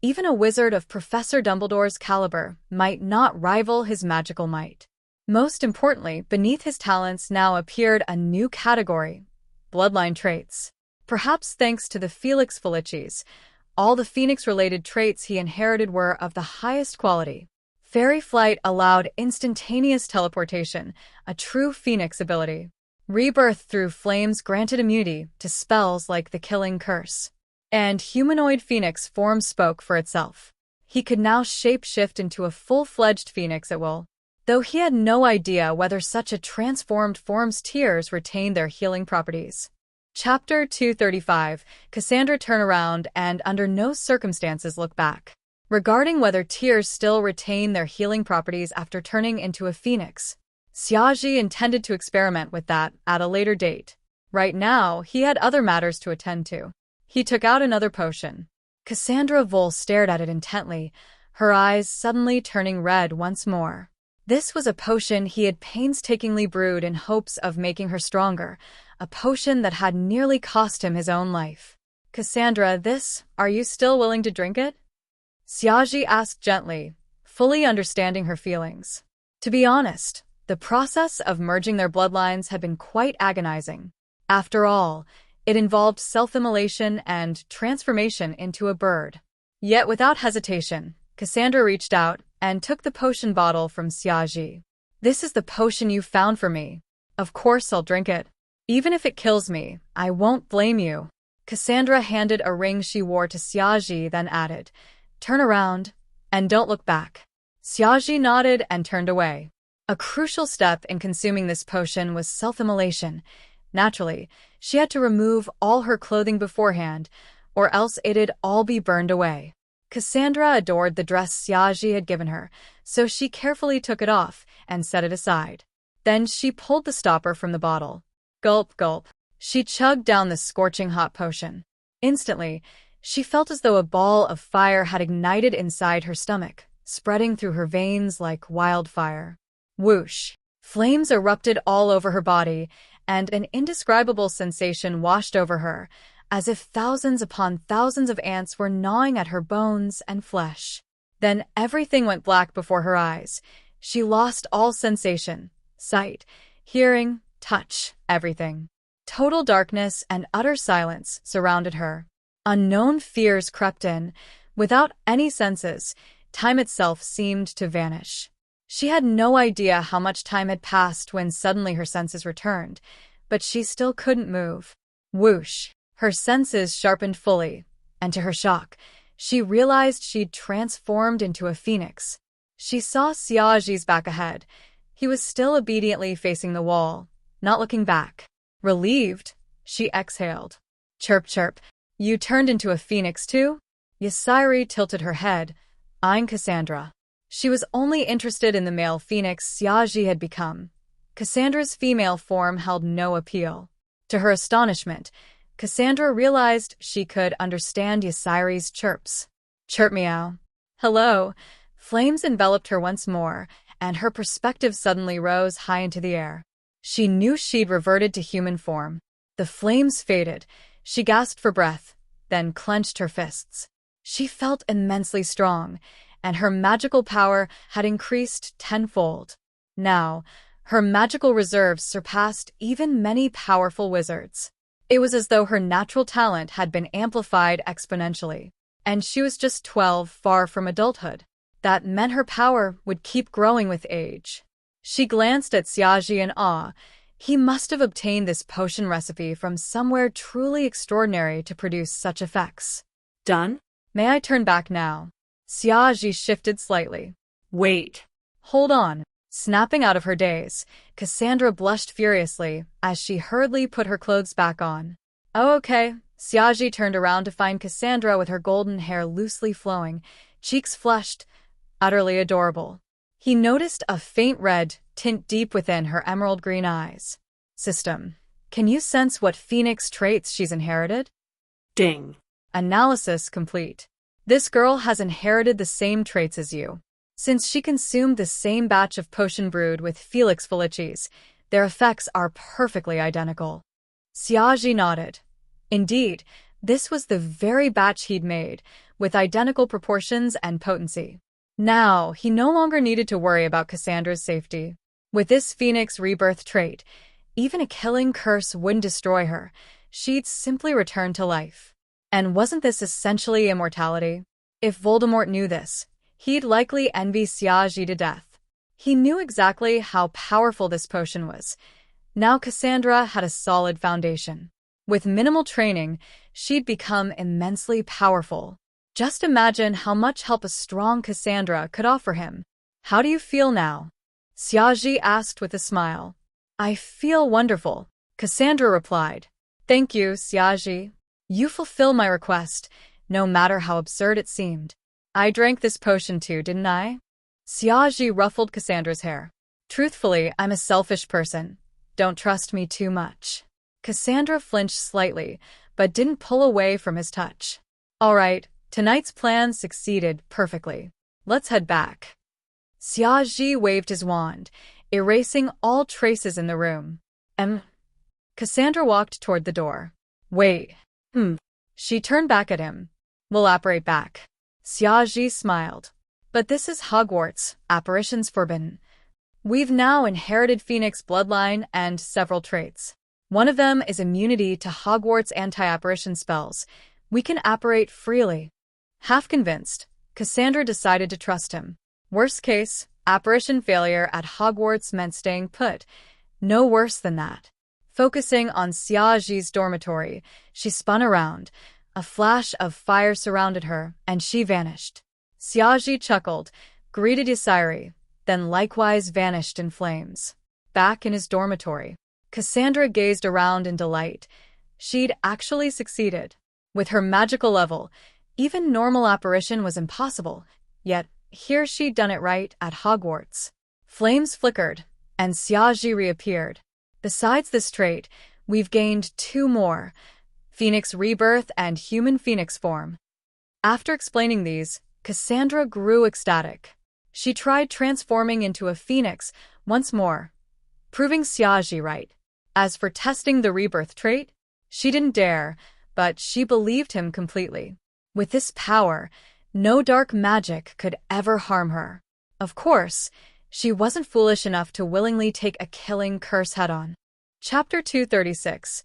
even a wizard of Professor Dumbledore's caliber might not rival his magical might. Most importantly, beneath his talents now appeared a new category: bloodline traits. Perhaps thanks to the Felix Felicis, all the Phoenix-related traits he inherited were of the highest quality. Fairy Flight allowed instantaneous teleportation, a true Phoenix ability. Rebirth Through Flames granted immunity to spells like the Killing Curse. And Humanoid Phoenix Form spoke for itself. He could now shape-shift into a full-fledged phoenix at will, though he had no idea whether such a transformed form's tears retained their healing properties. Chapter 235, Cassandra Turn Around and Under No Circumstances Look Back. Regarding whether tears still retain their healing properties after turning into a phoenix, Xiaji intended to experiment with that at a later date. Right now, he had other matters to attend to. He took out another potion. Cassandra Vole stared at it intently, her eyes suddenly turning red once more. This was a potion he had painstakingly brewed in hopes of making her stronger, a potion that had nearly cost him his own life. Cassandra, are you still willing to drink it? Xiaji asked gently, fully understanding her feelings. To be honest, the process of merging their bloodlines had been quite agonizing. After all, it involved self-immolation and transformation into a bird. Yet without hesitation, Cassandra reached out and took the potion bottle from Xiaji. This is the potion you found for me. Of course I'll drink it. Even if it kills me, I won't blame you. Cassandra handed a ring she wore to Xiaji, then added, "Turn around, and don't look back." Xiaji nodded and turned away. A crucial step in consuming this potion was self-immolation. Naturally, she had to remove all her clothing beforehand, or else it'd all be burned away. Cassandra adored the dress Xiaji had given her, so she carefully took it off and set it aside. Then she pulled the stopper from the bottle. Gulp, gulp. She chugged down the scorching hot potion. Instantly, she felt as though a ball of fire had ignited inside her stomach, spreading through her veins like wildfire. Whoosh! Flames erupted all over her body, and an indescribable sensation washed over her, as if thousands upon thousands of ants were gnawing at her bones and flesh. Then everything went black before her eyes. She lost all sensation, sight, hearing, touch, everything. Total darkness and utter silence surrounded her. Unknown fears crept in. Without any senses, time itself seemed to vanish. She had no idea how much time had passed when suddenly her senses returned, but she still couldn't move. Whoosh! Her senses sharpened fully, and to her shock, she realized she'd transformed into a phoenix. She saw Xiaji's back ahead. He was still obediently facing the wall, not looking back. Relieved, she exhaled. Chirp, chirp. You turned into a phoenix too? Yasairi tilted her head, eyeing Cassandra. She was only interested in the male phoenix Xiaji had become. Cassandra's female form held no appeal. To her astonishment, Cassandra realized she could understand Yasairi's chirps. Chirp meow. Hello. Flames enveloped her once more, and her perspective suddenly rose high into the air. She knew she'd reverted to human form. The flames faded. She gasped for breath, then clenched her fists. She felt immensely strong, and her magical power had increased tenfold. Now, her magical reserves surpassed even many powerful wizards. It was as though her natural talent had been amplified exponentially, and she was just 12, far from adulthood. That meant her power would keep growing with age. She glanced at Xiaji in awe. He must have obtained this potion recipe from somewhere truly extraordinary to produce such effects. Done? May I turn back now? Xiaoji shifted slightly. Wait. Hold on. Snapping out of her daze, Cassandra blushed furiously as she hurriedly put her clothes back on. Oh, okay. Xiaoji turned around to find Cassandra with her golden hair loosely flowing, cheeks flushed, utterly adorable. He noticed a faint red tint deep within her emerald green eyes. System. Can you sense what phoenix traits she's inherited? Ding. Analysis complete. This girl has inherited the same traits as you. Since she consumed the same batch of potion brewed with Felix Felicis, their effects are perfectly identical. Xiaoji nodded. Indeed, this was the very batch he'd made, with identical proportions and potency. Now, he no longer needed to worry about Cassandra's safety. With this Phoenix rebirth trait, even a killing curse wouldn't destroy her. She'd simply return to life. And wasn't this essentially immortality? If Voldemort knew this, he'd likely envy Xiaoji to death. He knew exactly how powerful this potion was. Now Cassandra had a solid foundation. With minimal training, she'd become immensely powerful. Just imagine how much help a strong Cassandra could offer him. How do you feel now? Xiaoji asked with a smile. I feel wonderful, Cassandra replied. Thank you, Xiaoji. You fulfill my request, no matter how absurd it seemed. I drank this potion too, didn't I? Xiaoji ruffled Cassandra's hair. Truthfully, I'm a selfish person. Don't trust me too much. Cassandra flinched slightly, but didn't pull away from his touch. All right, tonight's plan succeeded perfectly. Let's head back. Xiaoji waved his wand, erasing all traces in the room. Cassandra walked toward the door. Wait. She turned back at him. We'll apparate back. Xiaoji smiled. But this is Hogwarts, apparitions forbidden. We've now inherited Phoenix bloodline and several traits. One of them is immunity to Hogwarts anti-apparition spells. We can apparate freely. Half convinced, Cassandra decided to trust him. Worst case, apparition failure at Hogwarts meant staying put. No worse than that. Focusing on Xiaoji's dormitory, she spun around. A flash of fire surrounded her, and she vanished. Xiaoji chuckled, greeted Ysiri, then likewise vanished in flames. Back in his dormitory, Cassandra gazed around in delight. She'd actually succeeded. With her magical level, even normal apparition was impossible, yet here she'd done it right at Hogwarts. Flames flickered, and Xiaoji reappeared. Besides this trait, we've gained 2 more, Phoenix Rebirth and Human Phoenix Form. After explaining these, Cassandra grew ecstatic. She tried transforming into a phoenix once more, proving Xiaoji right. As for testing the rebirth trait, she didn't dare, but she believed him completely. With this power, no dark magic could ever harm her. Of course, she wasn't foolish enough to willingly take a killing curse head-on. Chapter 236.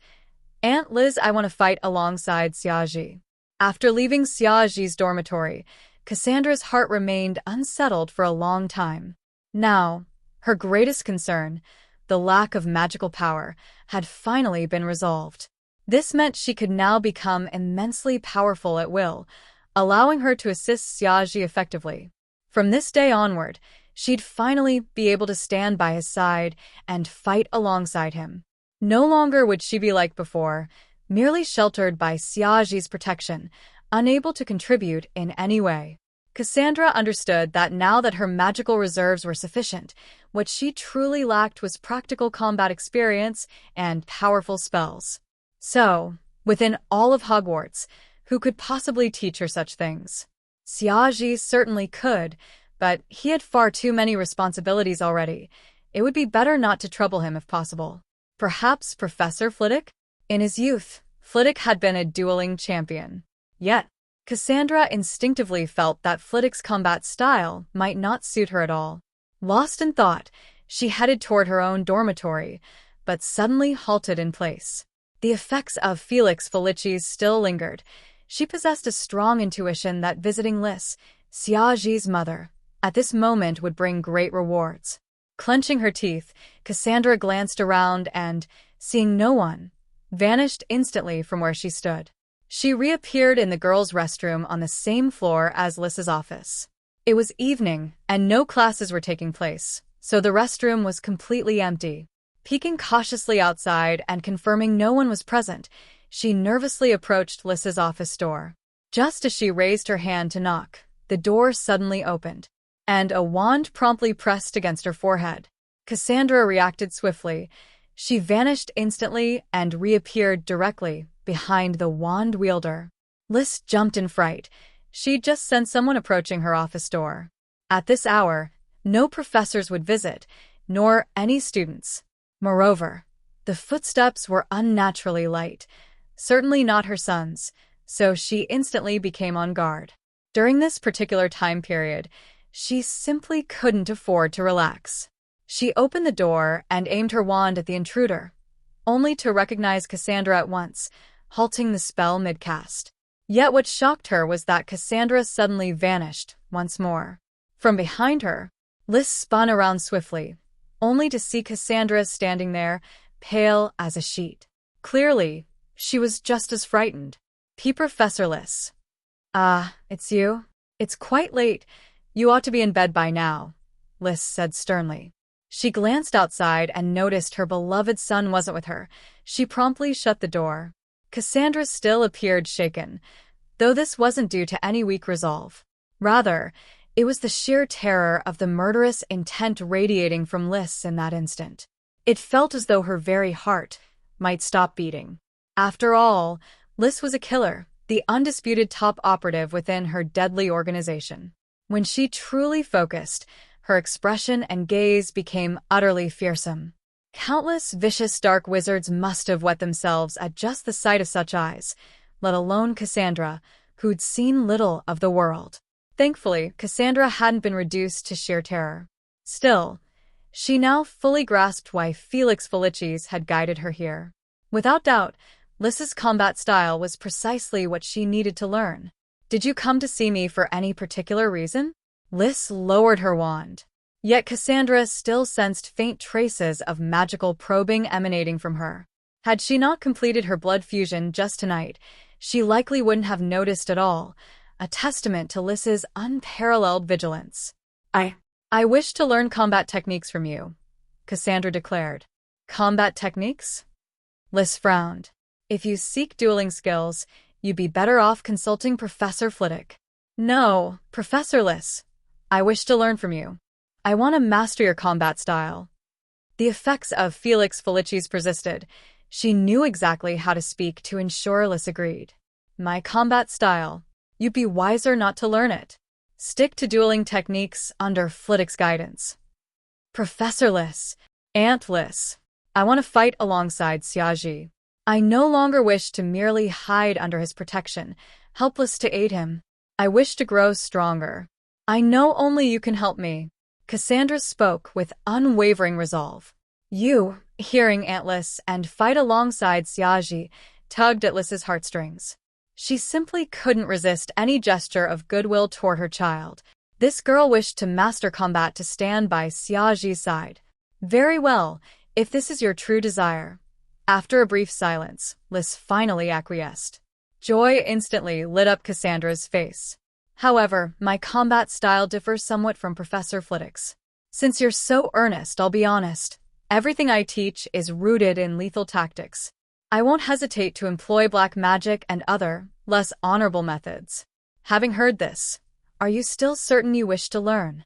Aunt Liz, I want to fight alongside Xiaoji. After leaving Xiaoji's dormitory, Cassandra's heart remained unsettled for a long time. Now, her greatest concern, the lack of magical power, had finally been resolved. This meant she could now become immensely powerful at will, allowing her to assist Xiaoji effectively. From this day onward, she'd finally be able to stand by his side and fight alongside him. No longer would she be like before, merely sheltered by Xiaoji's protection, unable to contribute in any way. Cassandra understood that now that her magical reserves were sufficient, what she truly lacked was practical combat experience and powerful spells. So, within all of Hogwarts, who could possibly teach her such things? Xiaoji certainly could, but he had far too many responsibilities already. It would be better not to trouble him if possible. Perhaps Professor Flitwick? In his youth, Flitwick had been a dueling champion. Yet, Cassandra instinctively felt that Flitwick's combat style might not suit her at all. Lost in thought, she headed toward her own dormitory, but suddenly halted in place. The effects of Felix Felicis still lingered. She possessed a strong intuition that visiting Liz, Xiaoji's mother, at this moment would bring great rewards. Clenching her teeth, Cassandra glanced around and, seeing no one, vanished instantly from where she stood. She reappeared in the girls' restroom on the same floor as Liss's office. It was evening, and no classes were taking place, so the restroom was completely empty. Peeking cautiously outside and confirming no one was present, she nervously approached Liss's office door. Just as she raised her hand to knock, the door suddenly opened, and a wand promptly pressed against her forehead. Cassandra reacted swiftly. She vanished instantly and reappeared directly behind the wand wielder. Liss jumped in fright. She'd just sensed someone approaching her office door. At this hour, no professors would visit, nor any students. Moreover, the footsteps were unnaturally light, certainly not her son's, so she instantly became on guard. During this particular time period, she simply couldn't afford to relax. She opened the door and aimed her wand at the intruder, only to recognize Cassandra at once, halting the spell mid-cast. Yet what shocked her was that Cassandra suddenly vanished once more. From behind her, Liss spun around swiftly, only to see Cassandra standing there, pale as a sheet. Clearly, she was just as frightened. Professor Liss. Ah, it's you? It's quite late. You ought to be in bed by now, Liss said sternly. She glanced outside and noticed her beloved son wasn't with her. She promptly shut the door. Cassandra still appeared shaken, though this wasn't due to any weak resolve. Rather, it was the sheer terror of the murderous intent radiating from Liss in that instant. It felt as though her very heart might stop beating. After all, Liss was a killer, the undisputed top operative within her deadly organization. When she truly focused, her expression and gaze became utterly fearsome. Countless vicious dark wizards must have wet themselves at just the sight of such eyes, let alone Cassandra, who'd seen little of the world. Thankfully, Cassandra hadn't been reduced to sheer terror. Still, she now fully grasped why Felix Felicis had guided her here. Without doubt, Liss's combat style was precisely what she needed to learn. Did you come to see me for any particular reason? Liss lowered her wand. Yet Cassandra still sensed faint traces of magical probing emanating from her. Had she not completed her blood fusion just tonight, she likely wouldn't have noticed at all, a testament to Liss's unparalleled vigilance. I wish to learn combat techniques from you, Cassandra declared. Combat techniques? Liss frowned. If you seek dueling skills, you'd be better off consulting Professor Flitwick. No, Professor Liss. I wish to learn from you. I want to master your combat style. The effects of Felix Felicis persisted. She knew exactly how to speak to ensure Liss agreed. My combat style. You'd be wiser not to learn it. Stick to dueling techniques under Flitwick's guidance. Professor Liss. Aunt Liss. I want to fight alongside Xiaji. I no longer wish to merely hide under his protection, helpless to aid him. I wish to grow stronger. I know only you can help me. Cassandra spoke with unwavering resolve. You, hearing Aunt Liss and fight alongside Xiaji, tugged at Liss's heartstrings. She simply couldn't resist any gesture of goodwill toward her child. This girl wished to master combat to stand by Xiaji's side. Very well, if this is your true desire. After a brief silence, Liss finally acquiesced. Joy instantly lit up Cassandra's face. However, my combat style differs somewhat from Professor Flitwick's. Since you're so earnest, I'll be honest. Everything I teach is rooted in lethal tactics. I won't hesitate to employ black magic and other, less honorable methods. Having heard this, are you still certain you wish to learn?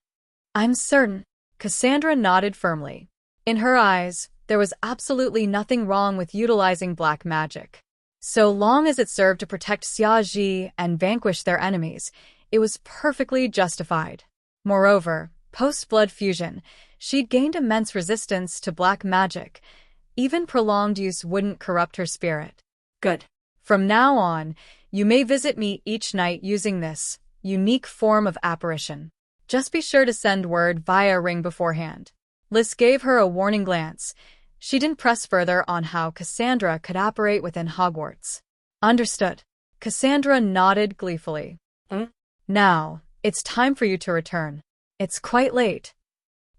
I'm certain. Cassandra nodded firmly. In her eyes, there was absolutely nothing wrong with utilizing black magic. So long as it served to protect Xiaji and vanquish their enemies, it was perfectly justified. Moreover, post-blood fusion, she'd gained immense resistance to black magic. Even prolonged use wouldn't corrupt her spirit. Good. From now on, you may visit me each night using this unique form of apparition. Just be sure to send word via ring beforehand. Liss gave her a warning glance. She didn't press further on how Cassandra could apparate within Hogwarts. Understood. Cassandra nodded gleefully. Now, it's time for you to return. It's quite late.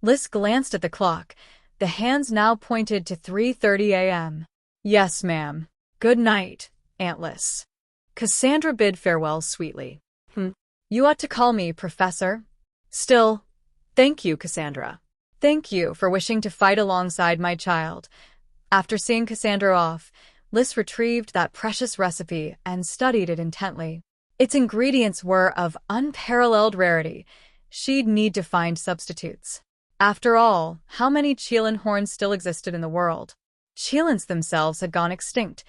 Liz glanced at the clock. The hands now pointed to 3:30 a.m. Yes, ma'am. Good night, Aunt Liz. Cassandra bid farewell sweetly. You ought to call me Professor. Still, thank you, Cassandra. Thank you for wishing to fight alongside my child. After seeing Cassandra off, Liz retrieved that precious recipe and studied it intently. Its ingredients were of unparalleled rarity. She'd need to find substitutes. After all, how many Chelan horns still existed in the world? Chelans themselves had gone extinct.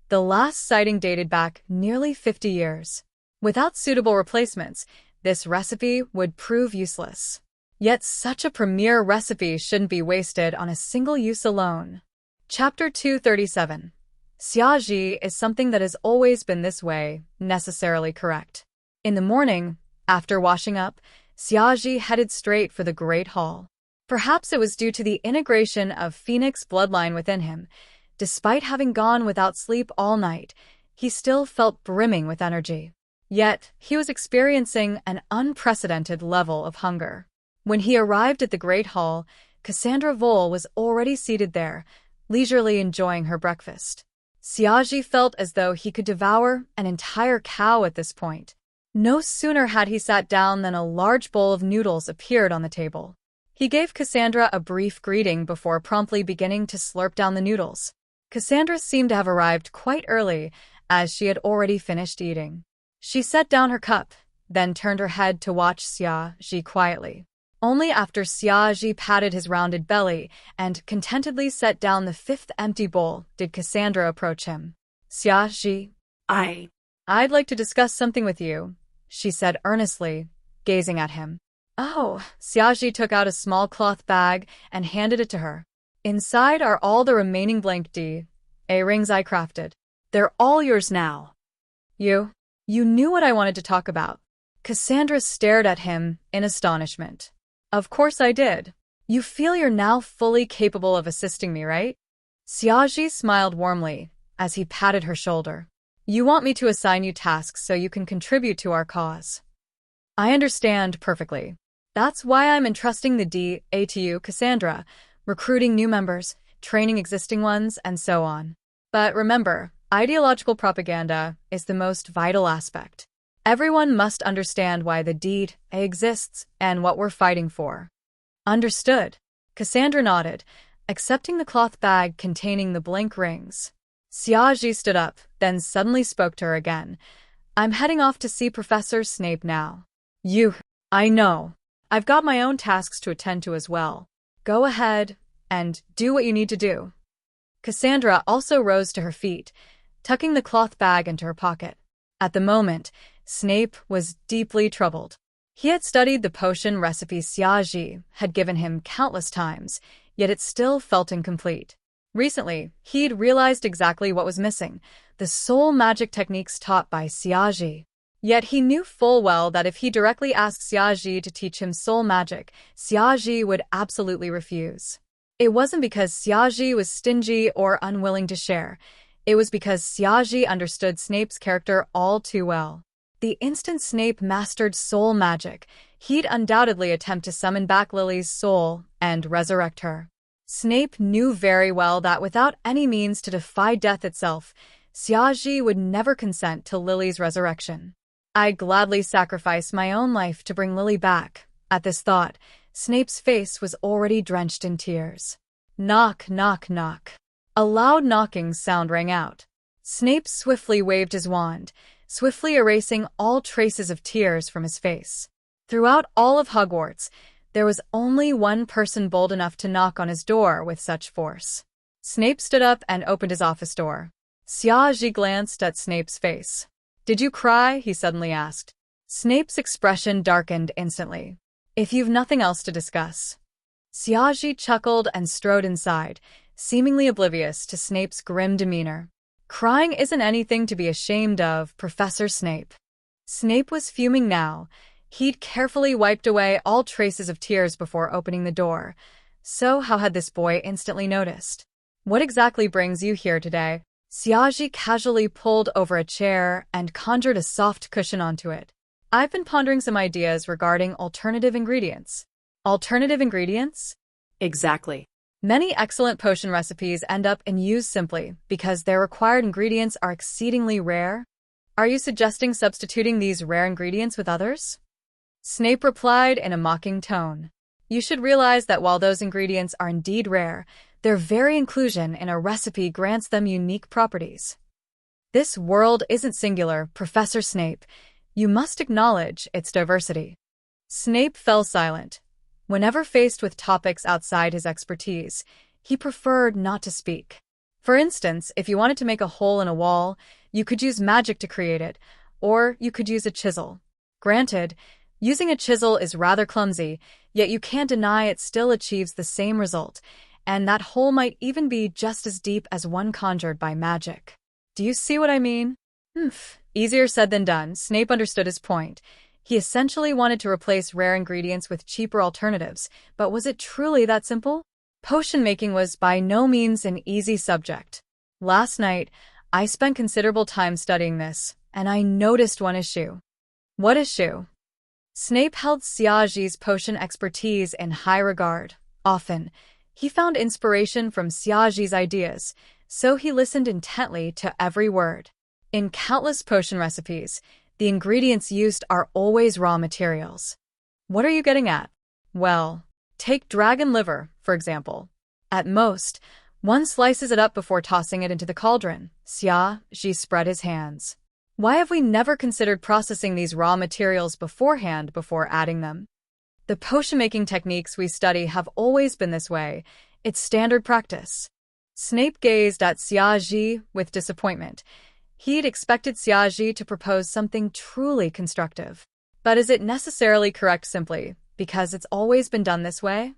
The last sighting dated back nearly 50 years. Without suitable replacements, this recipe would prove useless. Yet such a premier recipe shouldn't be wasted on a single use alone. Chapter 237. Xiaji is something that has always been this way, necessarily correct. In the morning, after washing up, Xiaji headed straight for the Great Hall. Perhaps it was due to the integration of Phoenix bloodline within him. Despite having gone without sleep all night, he still felt brimming with energy. Yet, he was experiencing an unprecedented level of hunger. When he arrived at the Great Hall, Cassandra Vole was already seated there, leisurely enjoying her breakfast. Xiaji felt as though he could devour an entire cow at this point. No sooner had he sat down than a large bowl of noodles appeared on the table. He gave Cassandra a brief greeting before promptly beginning to slurp down the noodles. Cassandra seemed to have arrived quite early, as she had already finished eating. She set down her cup, then turned her head to watch Xiaji quietly. Only after Xiaji patted his rounded belly and contentedly set down the fifth empty bowl did Cassandra approach him. Xiaji, I'd like to discuss something with you, she said earnestly, gazing at him. Oh, Xiaji took out a small cloth bag and handed it to her. Inside are all the remaining blank D.A. rings I crafted. They're all yours now. You knew what I wanted to talk about. Cassandra stared at him in astonishment. Of course I did. You feel you're now fully capable of assisting me, right? Xiaji smiled warmly as he patted her shoulder. You want me to assign you tasks so you can contribute to our cause. I understand perfectly. That's why I'm entrusting the D.A. to you, Cassandra, recruiting new members, training existing ones, and so on. But remember, ideological propaganda is the most vital aspect. Everyone must understand why the D.A. exists and what we're fighting for. Understood. Cassandra nodded, accepting the cloth bag containing the blank rings. Xiaji stood up, then suddenly spoke to her again. I'm heading off to see Professor Snape now. I know. I've got my own tasks to attend to as well. Go ahead and do what you need to do. Cassandra also rose to her feet, tucking the cloth bag into her pocket. At the moment, Snape was deeply troubled. He had studied the potion recipe Xiaji had given him countless times, yet it still felt incomplete. Recently, he'd realized exactly what was missing, the soul magic techniques taught by Xiaji. Yet he knew full well that if he directly asked Xiaji to teach him soul magic, Xiaji would absolutely refuse. It wasn't because Xiaji was stingy or unwilling to share. It was because Xiaji understood Snape's character all too well. The instant Snape mastered soul magic, he'd undoubtedly attempt to summon back Lily's soul and resurrect her. Snape knew very well that without any means to defy death itself, Xiaji would never consent to Lily's resurrection. I'd gladly sacrifice my own life to bring Lily back. At this thought, Snape's face was already drenched in tears. Knock, knock, knock. A loud knocking sound rang out. Snape swiftly waved his wand, swiftly erasing all traces of tears from his face. Throughout all of Hogwarts, there was only one person bold enough to knock on his door with such force. Snape stood up and opened his office door. Xiaji glanced at Snape's face. Did you cry? He suddenly asked. Snape's expression darkened instantly. If you've nothing else to discuss. Xiaji chuckled and strode inside, seemingly oblivious to Snape's grim demeanor. Crying isn't anything to be ashamed of, Professor Snape. Snape was fuming now. He'd carefully wiped away all traces of tears before opening the door. So how had this boy instantly noticed? What exactly brings you here today? Xiaji casually pulled over a chair and conjured a soft cushion onto it. I've been pondering some ideas regarding alternative ingredients. Alternative ingredients? Exactly. Many excellent potion recipes end up in use simply because their required ingredients are exceedingly rare. Are you suggesting substituting these rare ingredients with others? Snape replied in a mocking tone. You should realize that while those ingredients are indeed rare, their very inclusion in a recipe grants them unique properties. This world isn't singular, Professor Snape. You must acknowledge its diversity. Snape fell silent. Whenever faced with topics outside his expertise, he preferred not to speak. For instance, if you wanted to make a hole in a wall, you could use magic to create it, or you could use a chisel. Granted, using a chisel is rather clumsy, yet you can't deny it still achieves the same result, and that hole might even be just as deep as one conjured by magic. Do you see what I mean? Easier said than done. Snape understood his point. He essentially wanted to replace rare ingredients with cheaper alternatives, but was it truly that simple? Potion making was by no means an easy subject. Last night, I spent considerable time studying this, and I noticed one issue. What issue? Snape held Siagi's potion expertise in high regard. Often, he found inspiration from Siagi's ideas, so he listened intently to every word. In countless potion recipes, the ingredients used are always raw materials. What are you getting at? Well, take dragon liver, for example. At most, one slices it up before tossing it into the cauldron. Siagi spread his hands. Why have we never considered processing these raw materials beforehand before adding them? The potion-making techniques we study have always been this way. It's standard practice. Snape gazed at Siagi with disappointment. He'd expected Siagi to propose something truly constructive. But is it necessarily correct simply because it's always been done this way?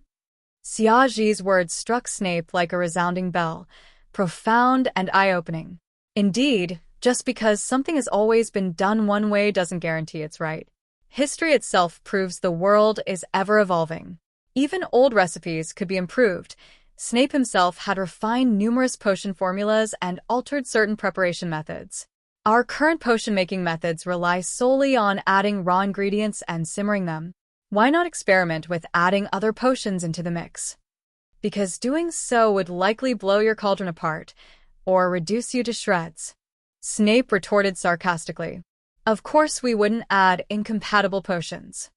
Siagi's words struck Snape like a resounding bell, profound and eye-opening. Indeed, just because something has always been done one way doesn't guarantee it's right. History itself proves the world is ever-evolving. Even old recipes could be improved. Snape himself had refined numerous potion formulas and altered certain preparation methods. Our current potion-making methods rely solely on adding raw ingredients and simmering them. Why not experiment with adding other potions into the mix? Because doing so would likely blow your cauldron apart, or reduce you to shreds. Snape retorted sarcastically. Of course we wouldn't add incompatible potions.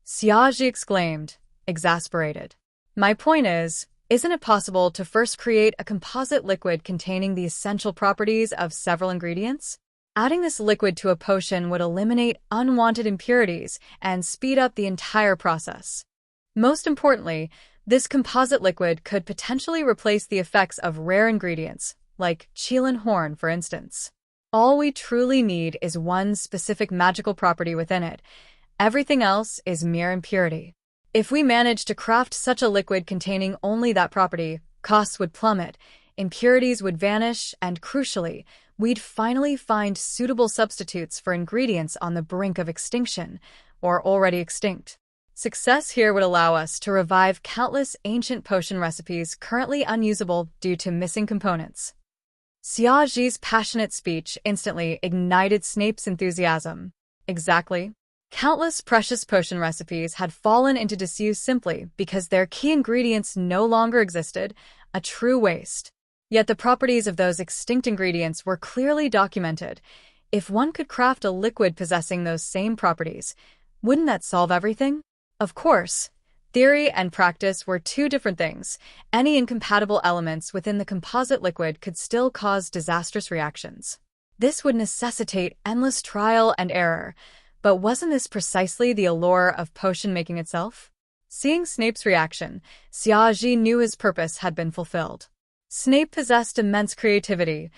Siagi exclaimed, exasperated. My point is, isn't it possible to first create a composite liquid containing the essential properties of several ingredients? Adding this liquid to a potion would eliminate unwanted impurities and speed up the entire process. Most importantly, this composite liquid could potentially replace the effects of rare ingredients, like Chelan horn, for instance. All we truly need is one specific magical property within it. Everything else is mere impurity. If we managed to craft such a liquid containing only that property, costs would plummet, impurities would vanish, and crucially, we'd finally find suitable substitutes for ingredients on the brink of extinction, or already extinct. Success here would allow us to revive countless ancient potion recipes currently unusable due to missing components. Siagi's passionate speech instantly ignited Snape's enthusiasm. Exactly. Countless precious potion recipes had fallen into disuse simply because their key ingredients no longer existed, a true waste. Yet the properties of those extinct ingredients were clearly documented. If one could craft a liquid possessing those same properties, wouldn't that solve everything? Of course. Theory and practice were two different things. Any incompatible elements within the composite liquid could still cause disastrous reactions. This would necessitate endless trial and error. But wasn't this precisely the allure of potion making itself? Seeing Snape's reaction, Siagi knew his purpose had been fulfilled. Snape possessed immense creativity.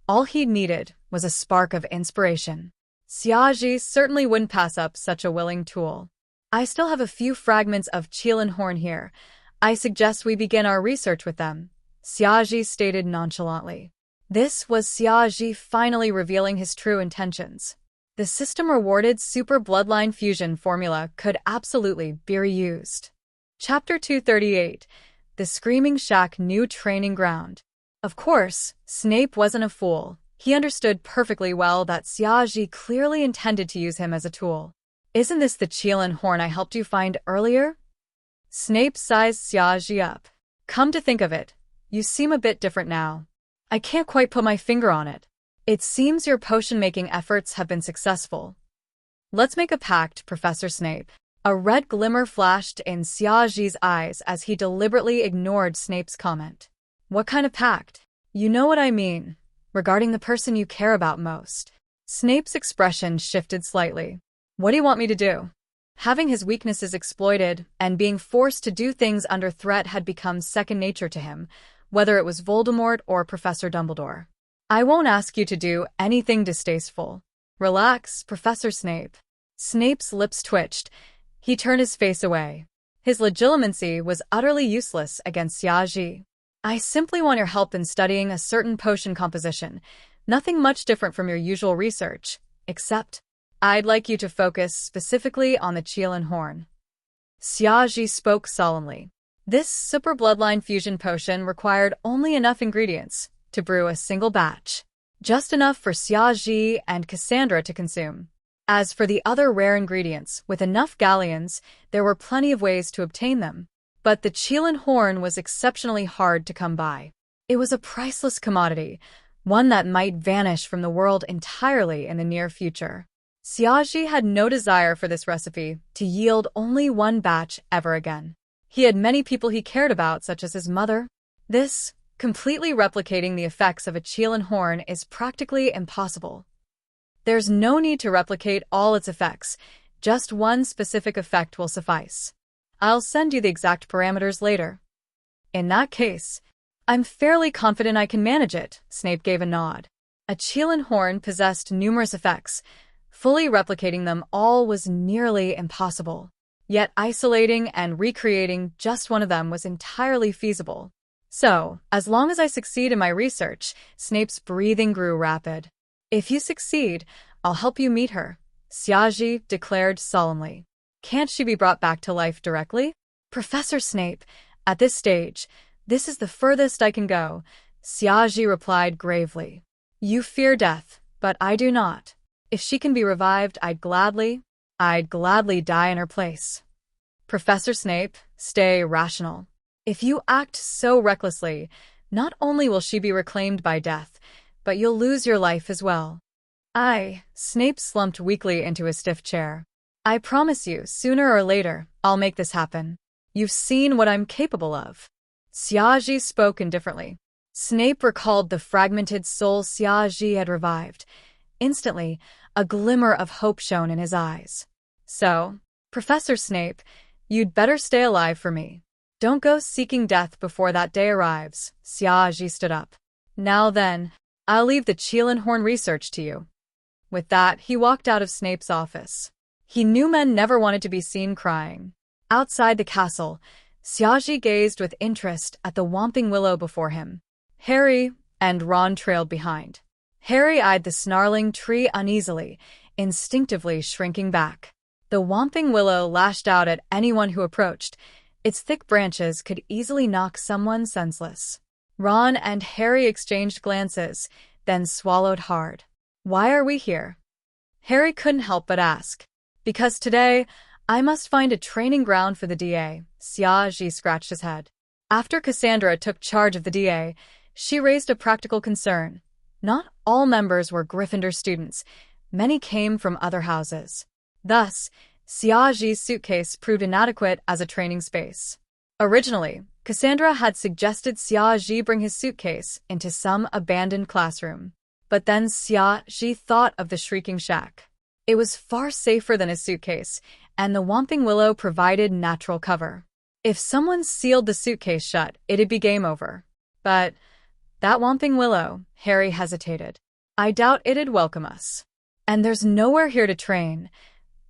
All he needed was a spark of inspiration. Siagi certainly wouldn't pass up such a willing tool. I still have a few fragments of Chelan horn here. I suggest we begin our research with them, Siagi stated nonchalantly. This was Siagi finally revealing his true intentions. The system-rewarded super bloodline fusion formula could absolutely be reused. Chapter 238, The Screaming Shack New Training Ground. Of course, Snape wasn't a fool. He understood perfectly well that Siagi clearly intended to use him as a tool. Isn't this the Chelan horn I helped you find earlier? Snape sized Xiaoji up. Come to think of it, you seem a bit different now. I can't quite put my finger on it. It seems your potion-making efforts have been successful. Let's make a pact, Professor Snape. A red glimmer flashed in Xiaoji's eyes as he deliberately ignored Snape's comment. What kind of pact? You know what I mean, regarding the person you care about most. Snape's expression shifted slightly. What do you want me to do? Having his weaknesses exploited and being forced to do things under threat had become second nature to him, whether it was Voldemort or Professor Dumbledore. I won't ask you to do anything distasteful. Relax, Professor Snape. Snape's lips twitched. He turned his face away. His legitimacy was utterly useless against Xiaoji. I simply want your help in studying a certain potion composition. Nothing much different from your usual research, except I'd like you to focus specifically on the Qilin Horn. Xiaoji spoke solemnly. This super bloodline fusion potion required only enough ingredients to brew a single batch, just enough for Xiaoji and Cassandra to consume. As for the other rare ingredients, with enough galleons, there were plenty of ways to obtain them. But the Qilin Horn was exceptionally hard to come by. It was a priceless commodity, one that might vanish from the world entirely in the near future. Xiaoji had no desire for this recipe to yield only one batch ever again. He had many people he cared about, such as his mother. This, completely replicating the effects of a Qilin Horn, is practically impossible. There's no need to replicate all its effects. Just one specific effect will suffice. I'll send you the exact parameters later. In that case, I'm fairly confident I can manage it, Snape gave a nod. A Qilin Horn possessed numerous effects. Fully replicating them all was nearly impossible. Yet isolating and recreating just one of them was entirely feasible. So, as long as I succeed in my research, Snape's breathing grew rapid. If you succeed, I'll help you meet her, Xiaoji declared solemnly. Can't she be brought back to life directly? Professor Snape, at this stage, this is the furthest I can go, Xiaoji replied gravely. You fear death, but I do not. If she can be revived, I'd gladly die in her place. Professor Snape, stay rational. If you act so recklessly, not only will she be reclaimed by death, but you'll lose your life as well. Snape slumped weakly into his stiff chair. I promise you, sooner or later, I'll make this happen. You've seen what I'm capable of. Xiaoji spoke indifferently. Snape recalled the fragmented soul Xiaoji had revived. Instantly, a glimmer of hope shone in his eyes. So, Professor Snape, you'd better stay alive for me. Don't go seeking death before that day arrives. Xiaoji stood up. Now then, I'll leave the Qilin Horn research to you. With that, he walked out of Snape's office. He knew men never wanted to be seen crying. Outside the castle, Xiaoji gazed with interest at the Whomping Willow before him. Harry and Ron trailed behind. Harry eyed the snarling tree uneasily, instinctively shrinking back. The Whomping Willow lashed out at anyone who approached. Its thick branches could easily knock someone senseless. Ron and Harry exchanged glances, then swallowed hard. Why are we here? Harry couldn't help but ask. Because today, I must find a training ground for the DA. Xiaoji scratched his head. After Cassandra took charge of the DA, she raised a practical concern. Not all members were Gryffindor students. Many came from other houses. Thus, Xiaoji's suitcase proved inadequate as a training space. Originally, Cassandra had suggested Xiaoji bring his suitcase into some abandoned classroom. But then Xiaoji thought of the Shrieking Shack. It was far safer than his suitcase, and the Whomping Willow provided natural cover. If someone sealed the suitcase shut, it'd be game over. But that Whomping Willow, Harry hesitated. I doubt it'd welcome us. And there's nowhere here to train.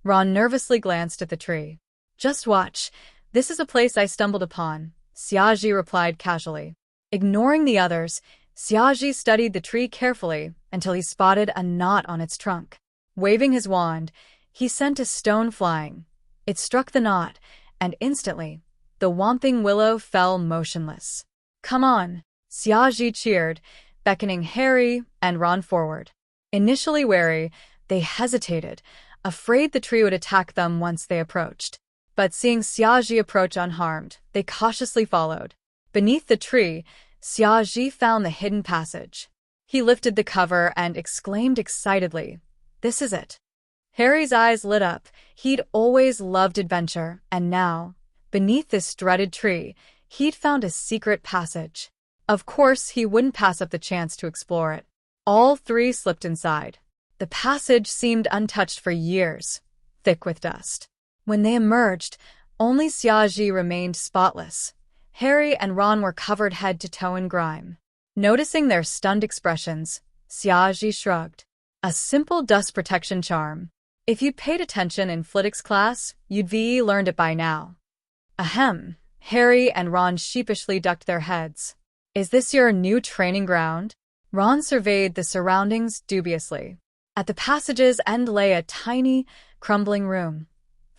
Ron nervously glanced at the tree. Just watch. This is a place I stumbled upon, Xiaoji replied casually. Ignoring the others, Xiaoji studied the tree carefully until he spotted a knot on its trunk. Waving his wand, he sent a stone flying. It struck the knot, and instantly, the Whomping Willow fell motionless. Come on, Xiaoji cheered, beckoning Harry and Ron forward. Initially wary, they hesitated, afraid the tree would attack them once they approached. But seeing Xiaoji approach unharmed, they cautiously followed. Beneath the tree, Xiaoji found the hidden passage. He lifted the cover and exclaimed excitedly, "This is it." Harry's eyes lit up. He'd always loved adventure, and now, beneath this dreaded tree, he'd found a secret passage. Of course, he wouldn't pass up the chance to explore it. All three slipped inside. The passage seemed untouched for years, thick with dust. When they emerged, only Xiaoji remained spotless. Harry and Ron were covered head to toe in grime. Noticing their stunned expressions, Xiaoji shrugged. A simple dust protection charm. If you'd paid attention in Flitwick's class, you'd learned it by now. Ahem. Harry and Ron sheepishly ducked their heads. Is this your new training ground? Ron surveyed the surroundings dubiously. At the passage's end lay a tiny, crumbling room.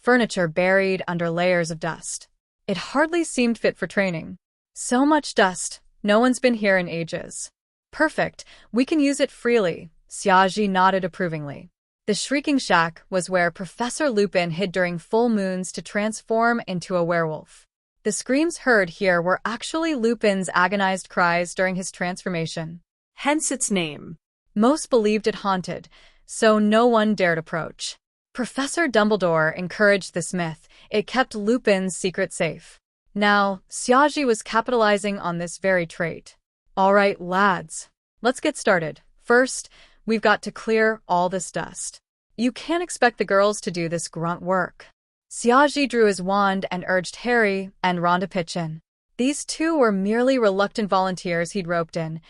Furniture buried under layers of dust. It hardly seemed fit for training. So much dust. No one's been here in ages. Perfect. We can use it freely. Xiaoji nodded approvingly. The Shrieking Shack was where Professor Lupin hid during full moons to transform into a werewolf. The screams heard here were actually Lupin's agonized cries during his transformation. Hence its name. Most believed it haunted, so no one dared approach. Professor Dumbledore encouraged this myth. It kept Lupin's secret safe. Now, Xiaoji was capitalizing on this very trait. All right, lads. Let's get started. First, we've got to clear all this dust. You can't expect the girls to do this grunt work. Xiaoji drew his wand and urged Harry and Ron to pitch in. These two were merely reluctant volunteers he'd roped in.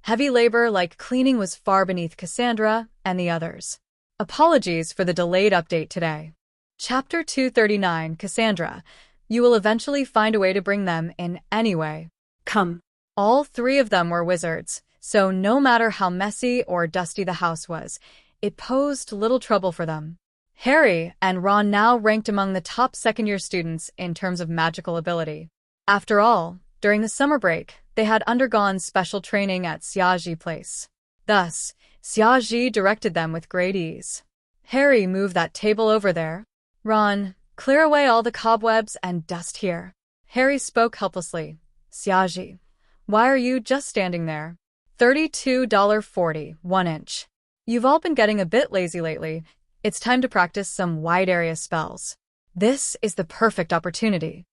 Heavy labor like cleaning was far beneath Cassandra and the others. Apologies for the delayed update today. Chapter 239, Cassandra. You will eventually find a way to bring them in anyway. Come. All three of them were wizards, so no matter how messy or dusty the house was, it posed little trouble for them. Harry and Ron now ranked among the top second-year students in terms of magical ability. After all, during the summer break, they had undergone special training at Xiaoji Place. Thus, Xiaoji directed them with great ease. Harry, move that table over there. Ron, clear away all the cobwebs and dust here. Harry spoke helplessly. Xiaoji, why are you just standing there? $32.40, 1 inch. You've all been getting a bit lazy lately. It's time to practice some wide-area spells. This is the perfect opportunity.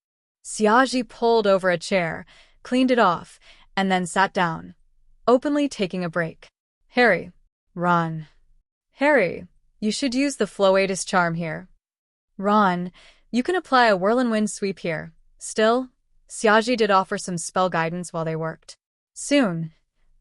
Xiaoji pulled over a chair, cleaned it off, and then sat down, openly taking a break. Harry, Ron. Harry, you should use the Floatus charm here. Ron, you can apply a whirlwind sweep here. Still, Xiaoji did offer some spell guidance while they worked. Soon,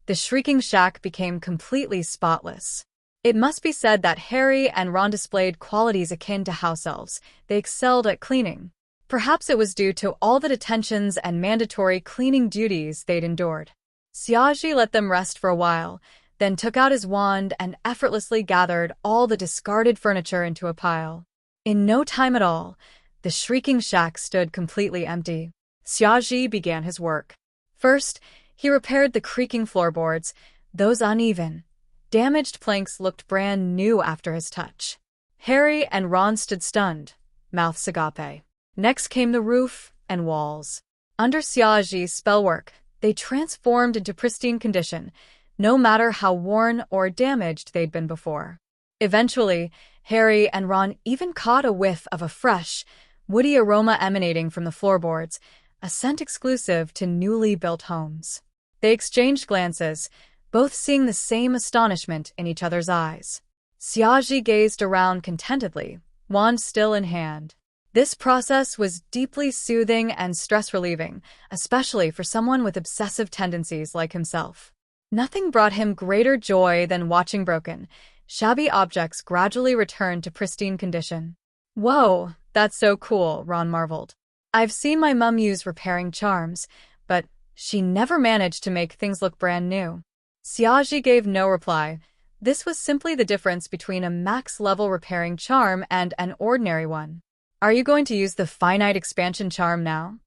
the Shrieking Shack became completely spotless. It must be said that Harry and Ron displayed qualities akin to house elves. They excelled at cleaning. Perhaps it was due to all the detentions and mandatory cleaning duties they'd endured. Xiaoji let them rest for a while, then took out his wand and effortlessly gathered all the discarded furniture into a pile. In no time at all, the Shrieking Shack stood completely empty. Xiaoji began his work. First, he repaired the creaking floorboards. Those uneven, damaged planks looked brand new after his touch. Harry and Ron stood stunned, mouths agape. Next came the roof and walls. Under Xiaoji's spellwork, they transformed into pristine condition, no matter how worn or damaged they'd been before. Eventually, Harry and Ron even caught a whiff of a fresh, woody aroma emanating from the floorboards, a scent exclusive to newly built homes. They exchanged glances, both seeing the same astonishment in each other's eyes. Xiaoji gazed around contentedly, wand still in hand. This process was deeply soothing and stress-relieving, especially for someone with obsessive tendencies like himself. Nothing brought him greater joy than watching broken, shabby objects gradually return to pristine condition. Whoa, that's so cool, Ron marveled. I've seen my mum use repairing charms, but she never managed to make things look brand new. Xiaoji gave no reply. This was simply the difference between a max-level repairing charm and an ordinary one. Are you going to use the finite expansion charm now?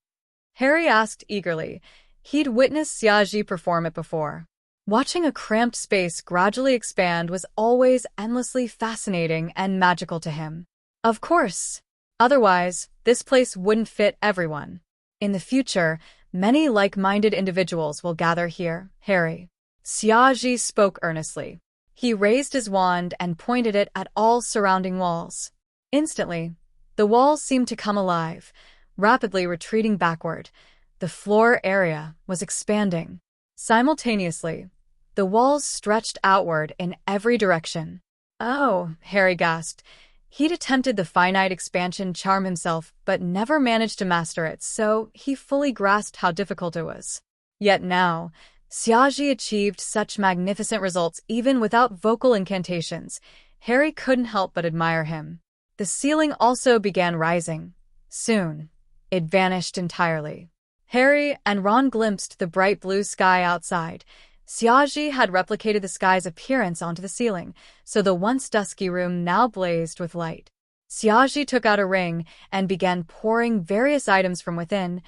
Harry asked eagerly. He'd witnessed Xiaoji perform it before. Watching a cramped space gradually expand was always endlessly fascinating and magical to him. Of course. Otherwise, this This place wouldn't fit everyone. In the future, many like-minded individuals will gather here, Harry. Xiaji spoke earnestly. He raised his wand and pointed it at all surrounding walls. Instantly, the walls seemed to come alive, rapidly retreating backward. The floor area was expanding. Simultaneously, the walls stretched outward in every direction. Oh, Harry gasped. He'd attempted the finite expansion charm himself, but never managed to master it, so he fully grasped how difficult it was. Yet now, Xiaji achieved such magnificent results even without vocal incantations. Harry couldn't help but admire him. The ceiling also began rising. Soon, it vanished entirely. Harry and Ron glimpsed the bright blue sky outside. Xiaji had replicated the sky's appearance onto the ceiling, so the once dusky room now blazed with light. Xiaji took out a ring and began pouring various items from within: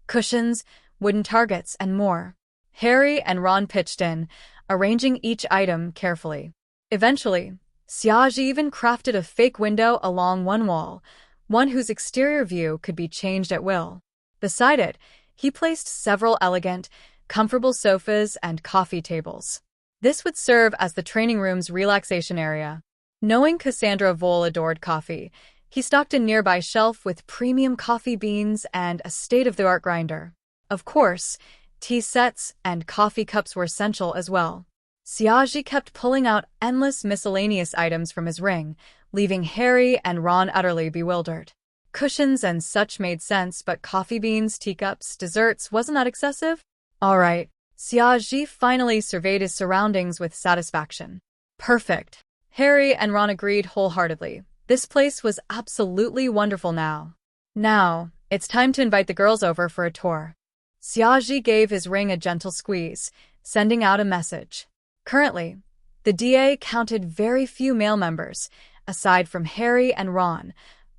cushions, wooden targets, and more. Harry and Ron pitched in, arranging each item carefully. Eventually, Xiaji even crafted a fake window along one wall, one whose exterior view could be changed at will. Beside it, he placed several elegant, comfortable sofas and coffee tables. This would serve as the training room's relaxation area. Knowing Cassandra Vole adored coffee, he stocked a nearby shelf with premium coffee beans and a state-of-the-art grinder. Of course, tea sets and coffee cups were essential as well. Xiaji kept pulling out endless miscellaneous items from his ring, leaving Harry and Ron utterly bewildered. Cushions and such made sense, but coffee beans, teacups, desserts, wasn't that excessive? All right. Xiaji finally surveyed his surroundings with satisfaction. Perfect. Harry and Ron agreed wholeheartedly. This place was absolutely wonderful now. Now, it's time to invite the girls over for a tour. Xiaji gave his ring a gentle squeeze, sending out a message. Currently, the DA counted very few male members. Aside from Harry and Ron,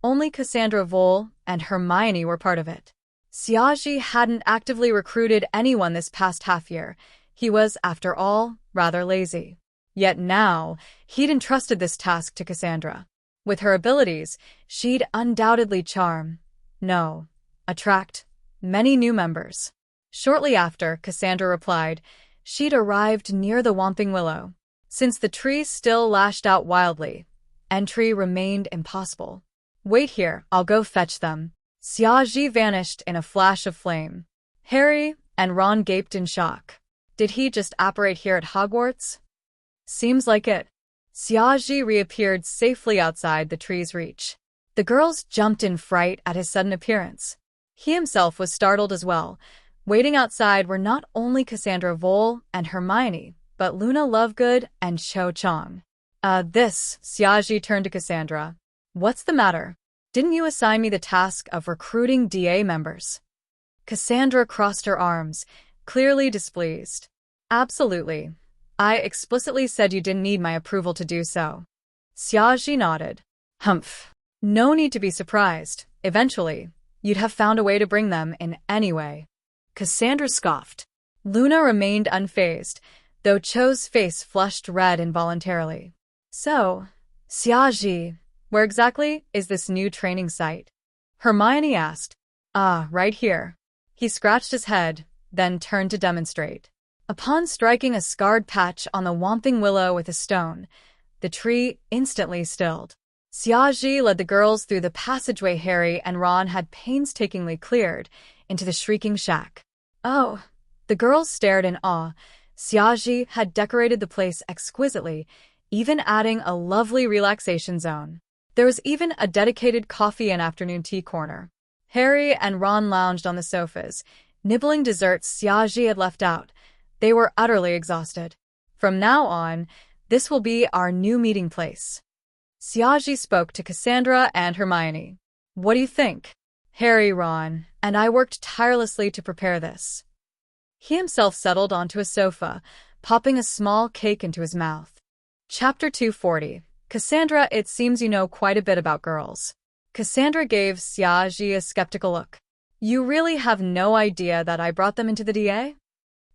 only Cassandra Vole and Hermione were part of it. Xiaji hadn't actively recruited anyone this past half-year. He was, after all, rather lazy. Yet now, he'd entrusted this task to Cassandra. With her abilities, she'd undoubtedly attract many new members. Shortly after, Cassandra replied, she'd arrived near the Whomping Willow. Since the tree still lashed out wildly, entry remained impossible. Wait here, I'll go fetch them. Xiaji vanished in a flash of flame. Harry and Ron gaped in shock. Did he just apparate here at Hogwarts? Seems like it. Xiaji reappeared safely outside the tree's reach. The girls jumped in fright at his sudden appearance. He himself was startled as well. Waiting outside were not only Cassandra Vole and Hermione, but Luna Lovegood and Cho Chang. Xiaji turned to Cassandra. What's the matter? Didn't you assign me the task of recruiting DA members? Cassandra crossed her arms, clearly displeased. Absolutely. I explicitly said you didn't need my approval to do so. Xiaji nodded. Humph. No need to be surprised. Eventually, you'd have found a way to bring them in anyway. Cassandra scoffed. Luna remained unfazed, though Cho's face flushed red involuntarily. So, Xiaji, where exactly is this new training site? Hermione asked. Right here. He scratched his head, then turned to demonstrate. Upon striking a scarred patch on the Whomping Willow with a stone, the tree instantly stilled. Xiaji led the girls through the passageway Harry and Ron had painstakingly cleared into the shrieking shack. Oh! The girls stared in awe. Xiaji had decorated the place exquisitely, even adding a lovely relaxation zone. There was even a dedicated coffee and afternoon tea corner. Harry and Ron lounged on the sofas, nibbling desserts Xiaji had left out. They were utterly exhausted. From now on, this will be our new meeting place. Xiaji spoke to Cassandra and Hermione. What do you think? Harry, Ron, and I worked tirelessly to prepare this. He himself settled onto a sofa, popping a small cake into his mouth. Chapter 240. Cassandra, it seems you know quite a bit about girls. Cassandra gave Xiaji a skeptical look. You really have no idea that I brought them into the DA?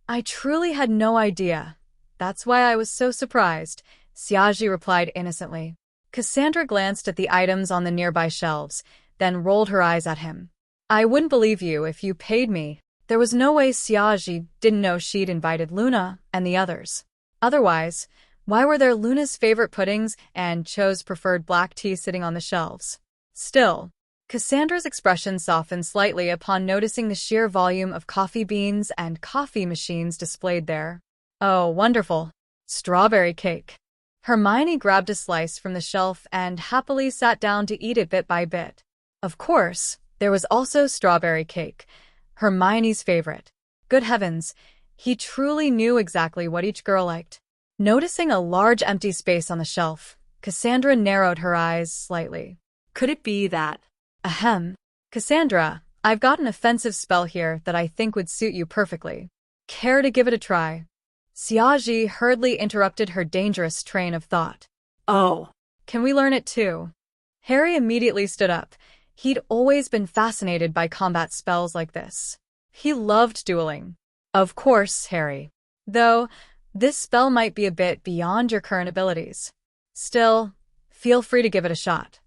I truly had no idea. That's why I was so surprised, Xiaji replied innocently. Cassandra glanced at the items on the nearby shelves, then rolled her eyes at him. I wouldn't believe you if you paid me. There was no way Xiaoji didn't know she'd invited Luna and the others. Otherwise, why were there Luna's favorite puddings and Cho's preferred black tea sitting on the shelves? Still, Cassandra's expression softened slightly upon noticing the sheer volume of coffee beans and coffee machines displayed there. Oh, wonderful. Strawberry cake. Hermione grabbed a slice from the shelf and happily sat down to eat it bit by bit. Of course, there was also strawberry cake, Hermione's favorite. Good heavens, he truly knew exactly what each girl liked. Noticing a large empty space on the shelf, Cassandra narrowed her eyes slightly. Could it be that? Ahem. Cassandra, I've got an offensive spell here that I think would suit you perfectly. Care to give it a try? Xiaoji hurriedly interrupted her dangerous train of thought. Oh. Can we learn it too? Harry immediately stood up. He'd always been fascinated by combat spells like this. He loved dueling. Of course, Harry. Though, this spell might be a bit beyond your current abilities. Still, feel free to give it a shot.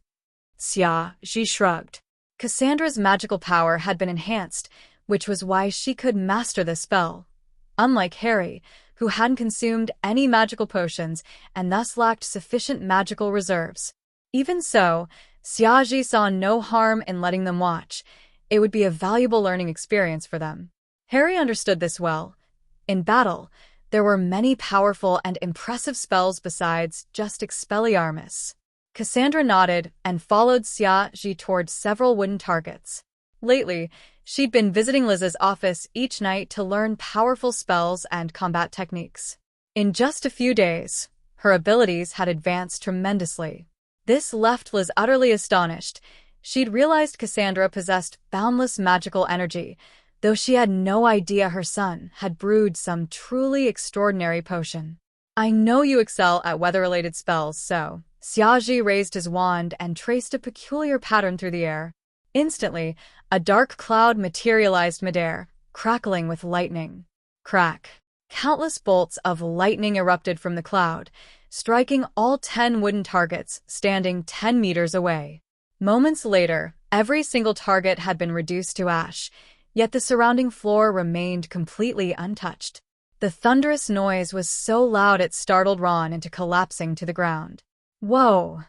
Xiaoji shrugged. Cassandra's magical power had been enhanced, which was why she could master the spell. Unlike Harry, who hadn't consumed any magical potions and thus lacked sufficient magical reserves. Even so, Xiaoji saw no harm in letting them watch. It would be a valuable learning experience for them. Harry understood this well. In battle, there were many powerful and impressive spells besides just Expelliarmus. Cassandra nodded and followed Xiaoji towards several wooden targets. Lately, she'd been visiting Liz's office each night to learn powerful spells and combat techniques. In just a few days, her abilities had advanced tremendously. This left Liz utterly astonished. She'd realized Cassandra possessed boundless magical energy, though she had no idea her son had brewed some truly extraordinary potion. I know you excel at weather-related spells, so... Xiaoji raised his wand and traced a peculiar pattern through the air. Instantly, a dark cloud materialized midair, crackling with lightning. Crack! Countless bolts of lightning erupted from the cloud, striking all 10 wooden targets standing 10 meters away. Moments later, every single target had been reduced to ash, yet the surrounding floor remained completely untouched. The thunderous noise was so loud it startled Ron into collapsing to the ground. Whoa!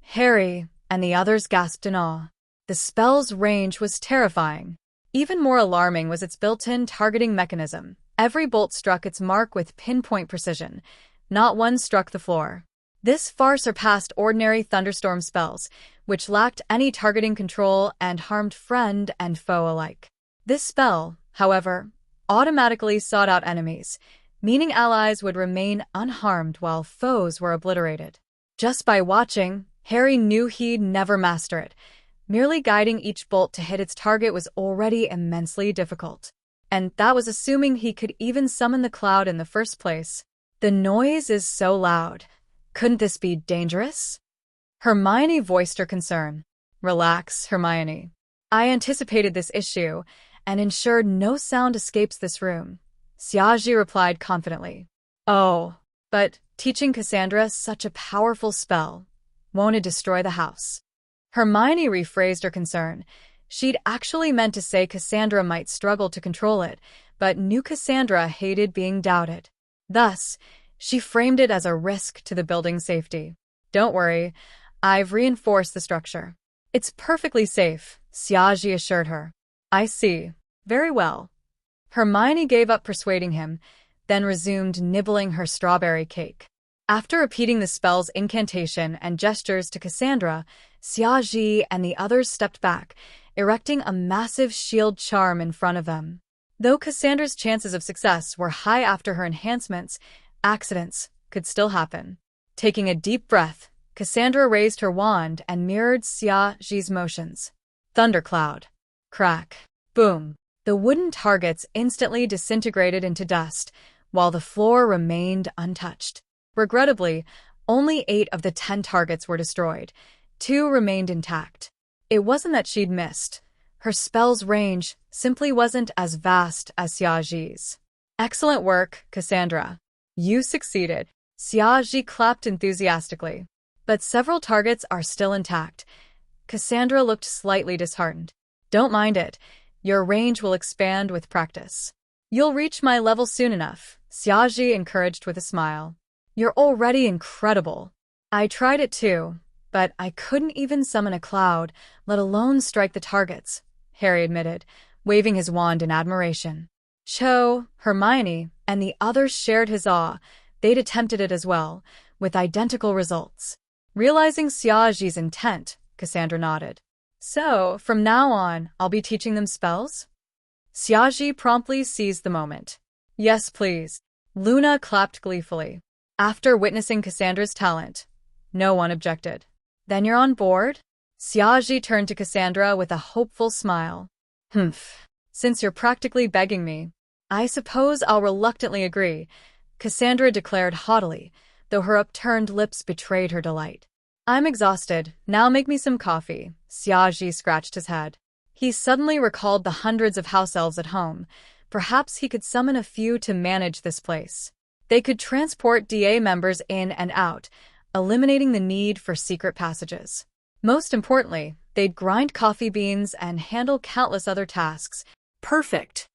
Harry and the others gasped in awe. The spell's range was terrifying. Even more alarming was its built-in targeting mechanism. Every bolt struck its mark with pinpoint precision. Not one struck the floor. This far surpassed ordinary thunderstorm spells, which lacked any targeting control and harmed friend and foe alike. This spell, however, automatically sought out enemies, meaning allies would remain unharmed while foes were obliterated. Just by watching, Harry knew he'd never master it. Merely guiding each bolt to hit its target was already immensely difficult. And that was assuming he could even summon the cloud in the first place. The noise is so loud. Couldn't this be dangerous? Hermione voiced her concern. Relax, Hermione. I anticipated this issue and ensured no sound escapes this room. Xiaoji replied confidently. Oh, but teaching Cassandra such a powerful spell, won't it destroy the house? Hermione rephrased her concern. She'd actually meant to say Cassandra might struggle to control it, but knew Cassandra hated being doubted. Thus, she framed it as a risk to the building's safety. Don't worry, I've reinforced the structure. It's perfectly safe, Xiaoji assured her. I see. Very well. Hermione gave up persuading him, then resumed nibbling her strawberry cake. After repeating the spell's incantation and gestures to Cassandra, Xiaoji and the others stepped back, erecting a massive shield charm in front of them. Though Cassandra's chances of success were high after her enhancements, accidents could still happen. Taking a deep breath, Cassandra raised her wand and mirrored Xiaoji's motions. Thundercloud. Crack. Boom. The wooden targets instantly disintegrated into dust, while the floor remained untouched. Regrettably, only 8 of the 10 targets were destroyed. 2 remained intact. It wasn't that she'd missed. Her spell's range simply wasn't as vast as Xiaoji's. Excellent work, Cassandra. You succeeded. Xiaoji clapped enthusiastically. But several targets are still intact. Cassandra looked slightly disheartened. Don't mind it. Your range will expand with practice. You'll reach my level soon enough, Xiaoji encouraged with a smile. You're already incredible. I tried it too, but I couldn't even summon a cloud, let alone strike the targets, Harry admitted, waving his wand in admiration. Cho, Hermione, and the others shared his awe. They'd attempted it as well, with identical results. Realizing Xiaoji's intent, Cassandra nodded. So, from now on, I'll be teaching them spells? Xiaoji promptly seized the moment. Yes, please. Luna clapped gleefully. After witnessing Cassandra's talent, no one objected. Then you're on board? Xiaoji turned to Cassandra with a hopeful smile. Humph. Since you're practically begging me, I suppose I'll reluctantly agree, Cassandra declared haughtily, though her upturned lips betrayed her delight. I'm exhausted. Now make me some coffee. Xiaoji scratched his head. He suddenly recalled the hundreds of house elves at home. Perhaps he could summon a few to manage this place. They could transport DA members in and out, eliminating the need for secret passages. Most importantly, they'd grind coffee beans and handle countless other tasks. Perfect.